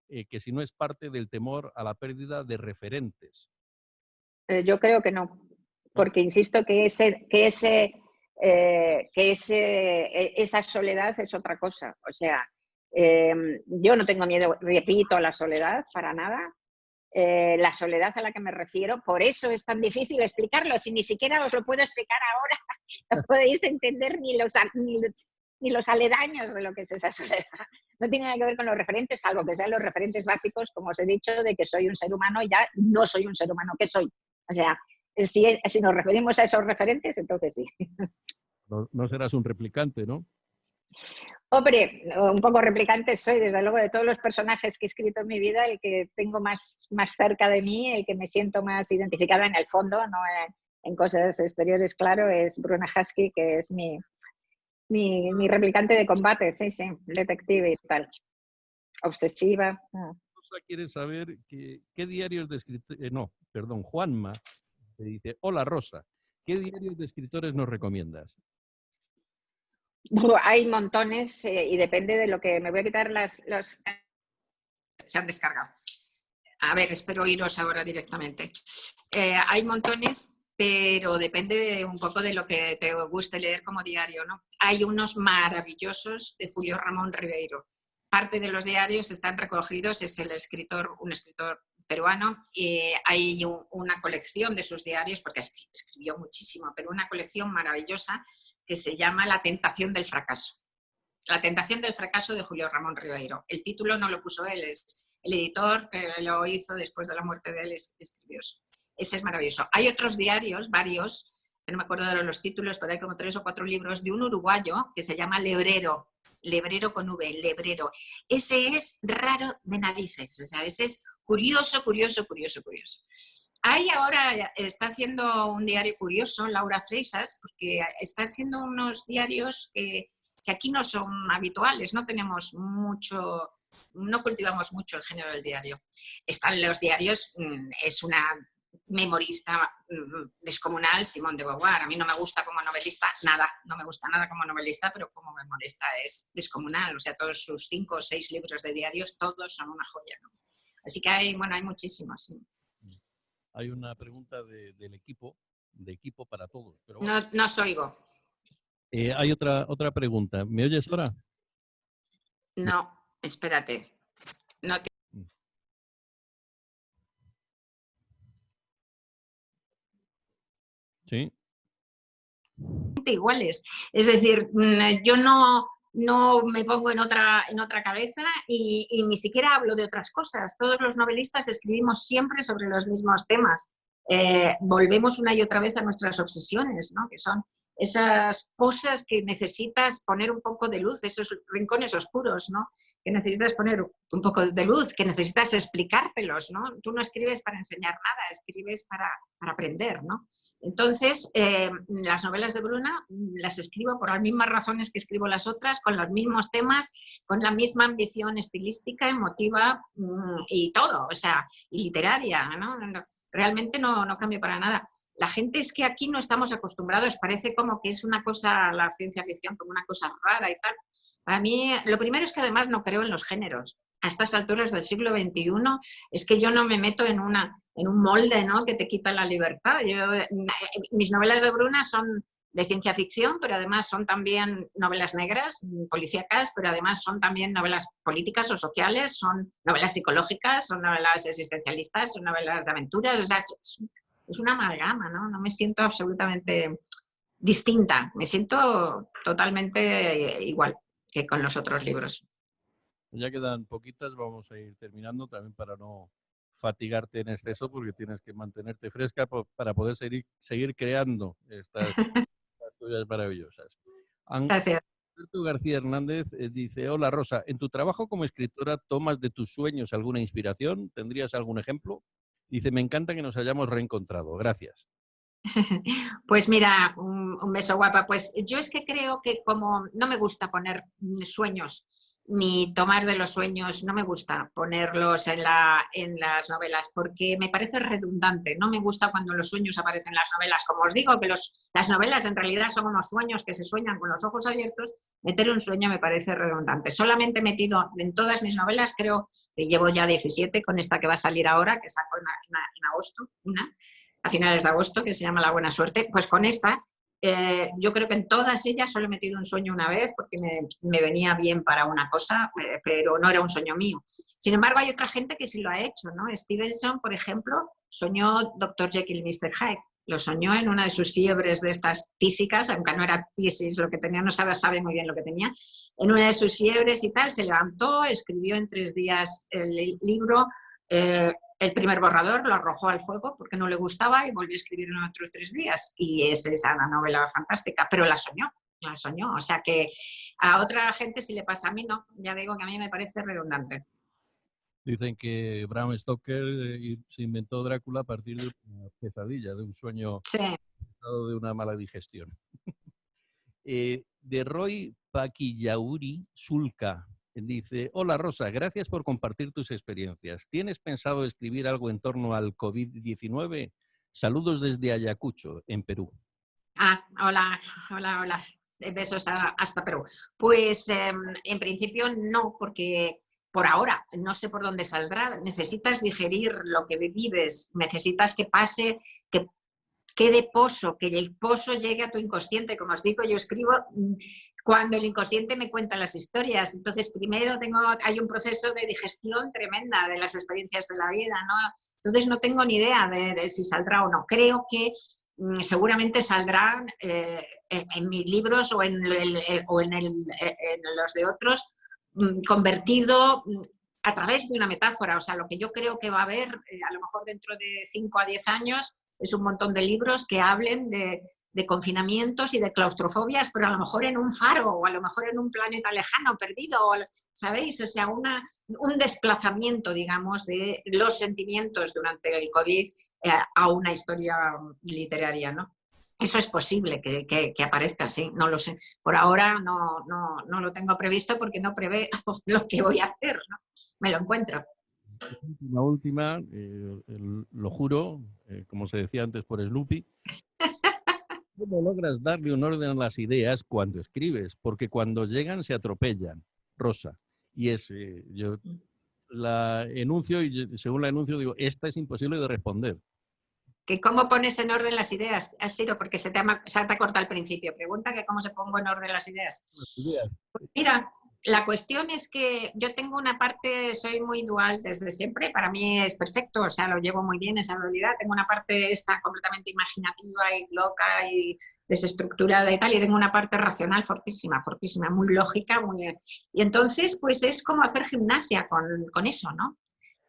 que si no es parte del temor a la pérdida de referentes. Yo creo que no, porque insisto que esa soledad es otra cosa. O sea, yo no tengo miedo, repito, a la soledad para nada. La soledad a la que me refiero, por eso es tan difícil explicarlo. Si ni siquiera os lo puedo explicar ahora, no podéis entender ni los aledaños de lo que es esa soledad. No tiene nada que ver con los referentes, salvo que sean los referentes básicos, como os he dicho, de que soy un ser humano y ya no soy un ser humano, ¿qué soy? O sea, si nos referimos a esos referentes, entonces sí. No serás un replicante, ¿no? Hombre, un poco replicante soy, desde luego, de todos los personajes que he escrito en mi vida, el que tengo más cerca de mí, el que me siento más identificada en el fondo, no en cosas exteriores, claro, es Bruna Husky, que es mi replicante de combate, sí, detective y tal. Obsesiva. Quiere saber qué diarios de escritores... Juanma te dice: hola Rosa, ¿qué diarios de escritores nos recomiendas? Hay montones y depende de lo que... Me voy a quitar los... Se han descargado. A ver, espero oíros ahora directamente. Hay montones, pero depende un poco de lo que te guste leer como diario, ¿no? Hay unos maravillosos de Julio Ramón Ribeiro. Parte de los diarios están recogidos, es un escritor peruano, y hay una colección de sus diarios, porque escribió muchísimo, pero una colección maravillosa que se llama La tentación del fracaso. La tentación del fracaso de Julio Ramón Ribeiro. El título no lo puso él, es el editor que lo hizo después de la muerte de él, escribió eso. Ese es maravilloso. Hay otros diarios, varios, que no me acuerdo de los títulos, pero hay como 3 o 4 libros de un uruguayo que se llama Lebrero con V, Lebrero. Ese es raro de narices, o sea, ese es curioso. Ahí ahora está haciendo un diario curioso, Laura Freisas, porque está haciendo unos diarios que aquí no son habituales, no tenemos mucho, no cultivamos mucho el género del diario. Están los diarios, es una memorista descomunal, Simone de Beauvoir. A mí no me gusta como novelista, nada, no me gusta nada como novelista, pero como memorista es descomunal. O sea, todos sus 5 o 6 libros de diarios, todos son una joya, ¿no? Así que hay muchísimos, sí. Hay una pregunta del equipo, de Equipo para Todos. Pero bueno. No os oigo. Hay otra pregunta. ¿Me oyes ahora? No, espérate. No te... Sí. Iguales. Es decir, yo no me pongo en otra cabeza y ni siquiera hablo de otras cosas. Todos los novelistas escribimos siempre sobre los mismos temas. Volvemos una y otra vez a nuestras obsesiones, ¿no? Que son esas cosas que necesitas poner un poco de luz, esos rincones oscuros, ¿no? Que necesitas poner un poco de luz, que necesitas explicártelos, ¿no? Tú no escribes para enseñar nada, escribes para aprender, ¿no? Entonces, las novelas de Bruna las escribo por las mismas razones que escribo las otras, con los mismos temas, con la misma ambición estilística, emotiva y todo, o sea, y literaria, ¿no? Realmente no cambio para nada. La gente es que aquí no estamos acostumbrados, parece como que es una cosa, la ciencia ficción, como una cosa rara y tal. Para mí, lo primero es que además no creo en los géneros. A estas alturas del siglo XXI, es que yo no me meto en un molde, ¿no?, que te quita la libertad. Mis novelas de Bruna son de ciencia ficción, pero además son también novelas negras, policíacas, pero además son también novelas políticas o sociales, son novelas psicológicas, son novelas existencialistas, son novelas de aventuras, o sea, es una amalgama, ¿no? No me siento absolutamente distinta, me siento totalmente igual que con los otros libros. Ya quedan poquitas, vamos a ir terminando también para no fatigarte en exceso porque tienes que mantenerte fresca para poder seguir creando estas tuyas maravillosas. Gracias. Alberto García Hernández dice, hola Rosa, ¿en tu trabajo como escritora tomas de tus sueños alguna inspiración? ¿Tendrías algún ejemplo? Dice, me encanta que nos hayamos reencontrado. Gracias. Pues mira, un beso guapa. Pues yo es que creo que como no me gusta poner sueños ni tomar de los sueños, no me gusta ponerlos en las novelas porque me parece redundante. No me gusta cuando los sueños aparecen en las novelas. Como os digo, que las novelas en realidad son unos sueños que se sueñan con los ojos abiertos, meter un sueño me parece redundante. Solamente he metido en todas mis novelas, creo que llevo ya 17 con esta que va a salir ahora, que saco en agosto, a finales de agosto, que se llama La Buena Suerte, pues con esta, yo creo que en todas ellas solo he metido un sueño una vez porque me venía bien para una cosa, pero no era un sueño mío. Sin embargo, hay otra gente que sí lo ha hecho, ¿no? Stevenson, por ejemplo, soñó Dr. Jekyll y Mr. Hyde. Lo soñó en una de sus fiebres de estas tísicas, aunque no era tisis lo que tenía, no sabe muy bien lo que tenía. En una de sus fiebres y tal, se levantó, escribió en 3 días el libro, el primer borrador lo arrojó al fuego porque no le gustaba y volvió a escribir en otros 3 días. Y es esa una novela fantástica, pero la soñó. O sea que a otra gente si le pasa, a mí no. Ya digo que a mí me parece redundante. Dicen que Bram Stoker se inventó Drácula a partir de una pesadilla, de un sueño, sí, de una mala digestión. De Roy Paquillauri Sulca dice, hola Rosa, gracias por compartir tus experiencias. ¿Tienes pensado escribir algo en torno al COVID-19? Saludos desde Ayacucho, en Perú. Hola. Besos hasta Perú. Pues en principio no, porque por ahora no sé por dónde saldrá. Necesitas digerir lo que vives, necesitas que pase, que quede pozo, que el pozo llegue a tu inconsciente. Como os digo, yo escribo cuando el inconsciente me cuenta las historias. Entonces, primero hay un proceso de digestión tremenda de las experiencias de la vida, ¿no? Entonces, no tengo ni idea de si saldrá o no. Creo que seguramente saldrán en mis libros o en los de otros, convertido a través de una metáfora. O sea, lo que yo creo que va a haber, a lo mejor dentro de 5 a 10 años, es un montón de libros que hablen de confinamientos y de claustrofobias, pero a lo mejor en un faro o a lo mejor en un planeta lejano, perdido, ¿sabéis? O sea, un desplazamiento, digamos, de los sentimientos durante el COVID a una historia literaria, ¿no? Eso es posible que aparezca, sí, no lo sé. Por ahora no lo tengo previsto porque no prevé lo que voy a hacer, ¿no? Me lo encuentro. La última, lo juro, como se decía antes por Snoopy, ¿cómo logras darle un orden a las ideas cuando escribes? Porque cuando llegan se atropellan, Rosa. Y yo la enuncio y según la enuncio digo, esta es imposible de responder. ¿Que cómo pones en orden las ideas? Ha sido porque se te ha cortado al principio. Pregunta que cómo se pongo en orden las ideas. Pues mira, la cuestión es que yo tengo una parte, soy muy dual desde siempre, para mí es perfecto, o sea, lo llevo muy bien esa dualidad. Tengo una parte esta completamente imaginativa y loca y desestructurada y tal, y tengo una parte racional fortísima, muy lógica, y entonces pues es como hacer gimnasia con eso, ¿no?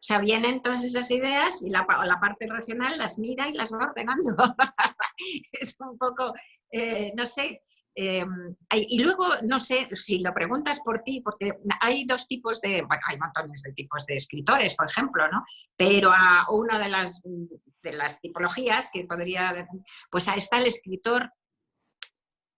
O sea, vienen todas esas ideas y la parte racional las mira y las va ordenando. Es un poco, no sé. Y luego, no sé, si lo preguntas por ti, porque hay dos tipos bueno, hay montones de tipos de escritores, por ejemplo, ¿no? Pero a una de las tipologías que podría, pues está el escritor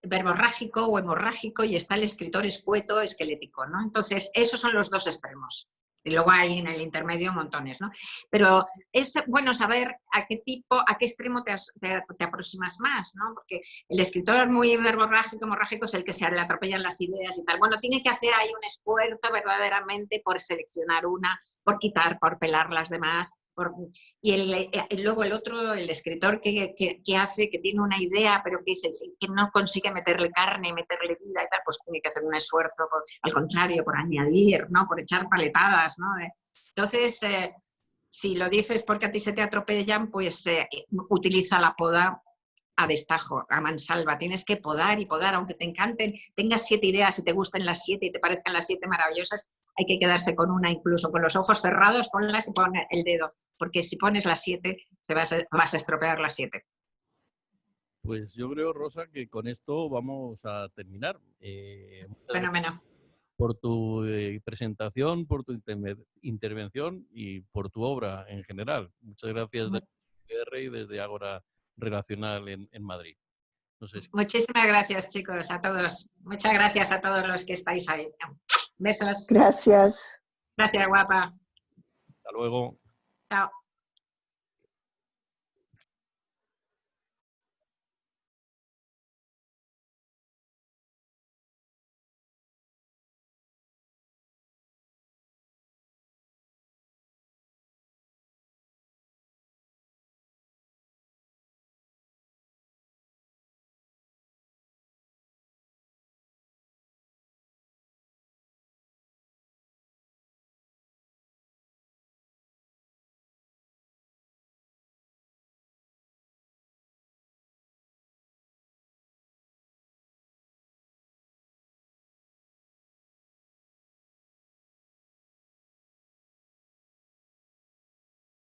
verborrágico o hemorrágico y está el escritor escueto, esquelético, ¿no? Entonces, esos son los dos extremos. Y luego hay en el intermedio montones, ¿no? Pero es bueno saber a qué extremo te aproximas más, ¿no? Porque el escritor muy verborrágico, hemorrágico es el que se le atropellan las ideas y tal. Bueno, tiene que hacer ahí un esfuerzo verdaderamente por seleccionar una, por quitar, por pelar las demás. Y luego el otro, el escritor que tiene una idea, pero que no consigue meterle carne, meterle vida y tal, pues tiene que hacer un esfuerzo, al contrario, por añadir, ¿no? Por echar paletadas, ¿no? Entonces, si lo dices porque a ti se te atropellan, pues utiliza la poda a destajo, a mansalva. Tienes que podar y podar, aunque te encanten, tengas 7 ideas y te gusten las 7 y te parezcan las 7 maravillosas, hay que quedarse con una, incluso con los ojos cerrados, ponlas y pon el dedo, porque si pones las 7, vas a estropear las 7. Pues yo creo, Rosa, que con esto vamos a terminar. Muchas Fenómeno. por tu presentación, por tu intervención y por tu obra en general. Muchas gracias desde PR y desde Ágora Relacional en Madrid. No sé si... Muchísimas gracias, chicos, a todos. Muchas gracias a todos los que estáis ahí. Besos. Gracias. Gracias, guapa. Hasta luego. Chao.